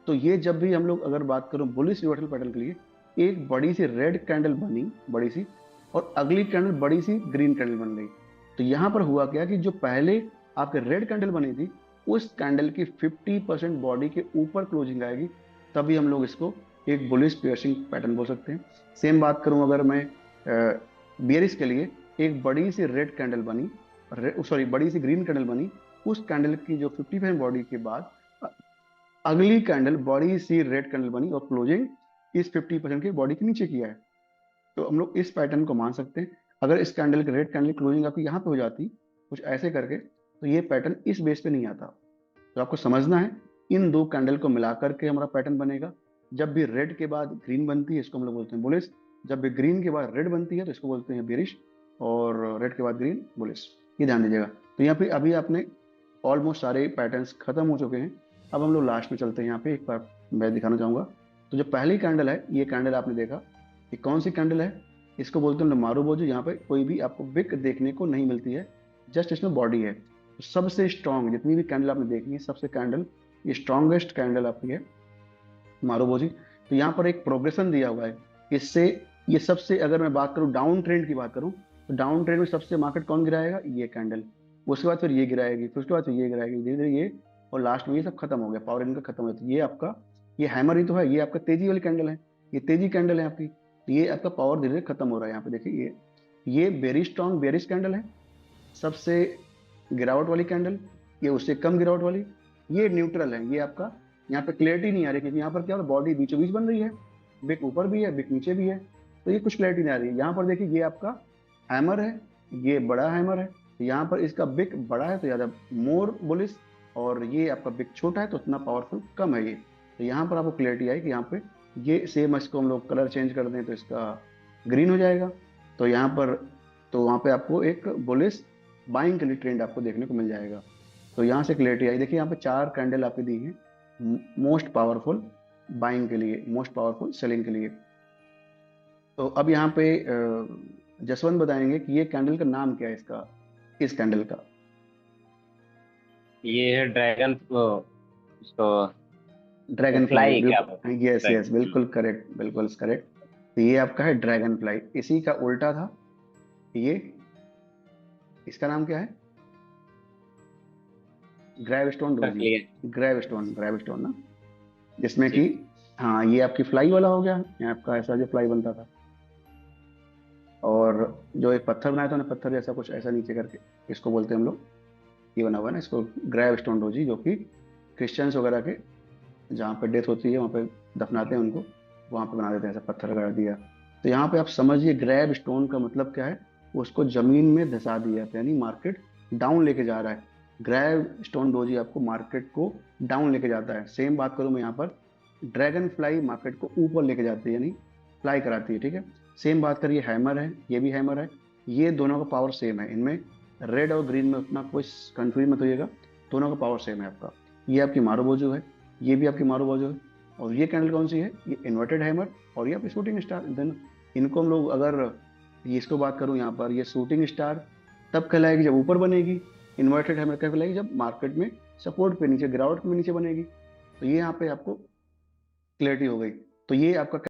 तो ये जब भी हम लोग अगर बात करूं बुलिश रिवर्सल पैटर्न के लिए, एक बड़ी सी रेड कैंडल बनी बड़ी सी, और अगली कैंडल बड़ी सी ग्रीन कैंडल बन गई। तो यहाँ पर हुआ क्या कि जो पहले आपके रेड कैंडल बनी थी, उस कैंडल की 50% बॉडी के ऊपर क्लोजिंग आएगी, तभी हम लोग इसको एक बुलिश पियर्सिंग पैटर्न बोल सकते हैं। सेम बात करूं अगर मैं बियरिश के लिए, एक बड़ी सी रेड कैंडल बनी, सॉरी बड़ी सी ग्रीन कैंडल बनी, उस कैंडल की जो 50% बॉडी के बाद अगली कैंडल बड़ी सी रेड कैंडल बनी और क्लोजिंग इस 50% की बॉडी के नीचे किया है। तो हम लोग इस पैटर्न को मान सकते हैं। अगर इस कैंडल की रेड कैंडल क्लोजिंग आपकी यहाँ पे हो जाती कुछ ऐसे करके, तो ये पैटर्न इस बेस पे नहीं आता। तो आपको समझना है, इन 2 कैंडल को मिला करके हमारा पैटर्न बनेगा। जब भी रेड के बाद ग्रीन बनती है इसको हम लोग बोलते हैं बुलिश, जब भी ग्रीन के बाद रेड बनती है तो इसको बोलते हैं बेरिश, और रेड के बाद ग्रीन बुलिश। ये ध्यान दीजिएगा। तो यहाँ पे अभी आपने ऑलमोस्ट सारे पैटर्न्स खत्म हो चुके हैं। अब हम लोग लास्ट में चलते हैं। यहाँ पे एक बार मैं दिखाना चाहूंगा। तो जो पहली कैंडल है, ये कैंडल आपने देखा, ये कौन सी कैंडल है, इसको बोलते हैं मारूबोजू। यहाँ पे कोई भी आपको विक देखने को नहीं मिलती है, जस्ट इसमें बॉडी है। तो सबसे स्ट्रॉन्ग जितनी भी कैंडल आपने देखी है, सबसे कैंडल ये स्ट्रॉन्गेस्ट कैंडल आपकी है मारूबोजी। तो यहाँ पर एक प्रोग्रेशन दिया हुआ है इससे। ये सबसे, अगर मैं बात करूँ डाउन ट्रेंड की बात करूँ, तो डाउन ट्रेंड में सबसे मार्केट कौन गिराएगा, ये कैंडल। उसके बाद फिर ये गिराएगी, फिर उसके बाद फिर ये गिराएगी, धीरे धीरे ये, और लास्ट में ये सब खत्म हो गया, पावर इनका खत्म हो गया। तो ये आपका, ये हैमर ही तो है, ये आपका तेजी वाली कैंडल है, ये तेजी कैंडल है आपकी। तो ये आपका पावर धीरे धीरे खत्म हो रहा है। यहाँ पे देखिए, ये वेरी स्ट्रॉन्ग बेरिश कैंडल है, सबसे गिरावट वाली कैंडल, ये उससे कम गिरावट वाली, ये न्यूट्रल है। ये आपका यहाँ पे क्लैरिटी नहीं आ रही, क्योंकि यहाँ पर क्या हो रहा है, बॉडी बीचों बीच बन रही है, बिक ऊपर भी है बिक नीचे भी है, तो ये कुछ क्लैरिटी नहीं आ रही है। यहाँ पर देखिए, ये आपका हैमर है, ये बड़ा हैमर है। तो यहाँ पर इसका बिक बड़ा है तो ज़्यादा मोर बुलिश, और ये आपका बिक छोटा है तो उतना पावरफुल कम है ये। तो यहाँ पर आपको क्लैरिटी आई कि यहाँ पे ये सेम, इसको हम लोग कलर चेंज कर दें तो इसका ग्रीन हो जाएगा। तो यहाँ पर, तो वहाँ पे आपको एक बुलिश बाइंग के लिए ट्रेंड आपको देखने को मिल जाएगा। तो यहाँ से क्लैरिटी आई। देखिए यहाँ पे 4 कैंडल आपकी दी हैं, मोस्ट पावरफुल बाइंग के लिए, मोस्ट पावरफुल सेलिंग के लिए। तो अब यहाँ पे जसवंत बताएंगे कि ये कैंडल का नाम क्या है इसका, इस कैंडल का। ये है ड्रैगन, इसको ड्रैगन फ्लाई, फ्लाई क्या बोलते बिल्कुल, यस हैं? यस, बिल्कुल करेक्ट, बिल्कुल करेक्ट। तो ये आपका है ड्रैगन फ्लाई, इसी का उल्टा था ये। इसका नाम क्या है, gravestone doji. Gravestone ना, जिसमें कि, हाँ ये आपकी फ्लाई वाला हो गया, ये आपका ऐसा जो फ्लाई बनता था, और जो एक पत्थर बनाया था ना, पत्थर जैसा कुछ ऐसा नीचे करके, इसको बोलते हैं हम लोग, ये बना हुआ है ना, इसको ग्रेव स्टोन डोजी, जो कि क्रिश्चियंस वगैरह के जहाँ पे डेथ होती है वहाँ पे दफनाते हैं उनको, वहाँ पे बना देते हैं, ऐसा पत्थर लगा दिया। तो यहाँ पे आप समझिए ग्रैब स्टोन का मतलब क्या है, उसको जमीन में धंसा दिया, यानी मार्केट डाउन लेके जा रहा है। ग्रेव स्टोन डोजी आपको मार्केट को डाउन लेके जाता है। सेम बात करूं मैं यहाँ पर, ड्रैगन फ्लाई मार्केट को ऊपर लेके जाती है, यानी फ्लाई कराती है, ठीक है। सेम बात करिए, हैमर है, ये भी हैमर है, ये दोनों का पावर सेम है। इनमें रेड और ग्रीन में उतना कोई कंफ्यूज मत होइएगा, दोनों का पावर सेम है आपका। ये आपकी मारुबोजो है, ये भी आपकी मारुबोजो है। और ये कैंडल कौन सी है, ये इन्वर्टेड हैमर और ये आपकी शूटिंग स्टार। देन इनको हम लोग, अगर ये इसको बात करूं यहाँ पर, ये शूटिंग स्टार तब कहलाएगी जब ऊपर बनेगी, इन्वर्टेड हैमर कब कहलाएगी जब मार्केट में सपोर्ट पे नीचे, गिरावट में नीचे बनेगी। तो ये यहाँ पे आपको क्लैरिटी हो गई। तो ये आपका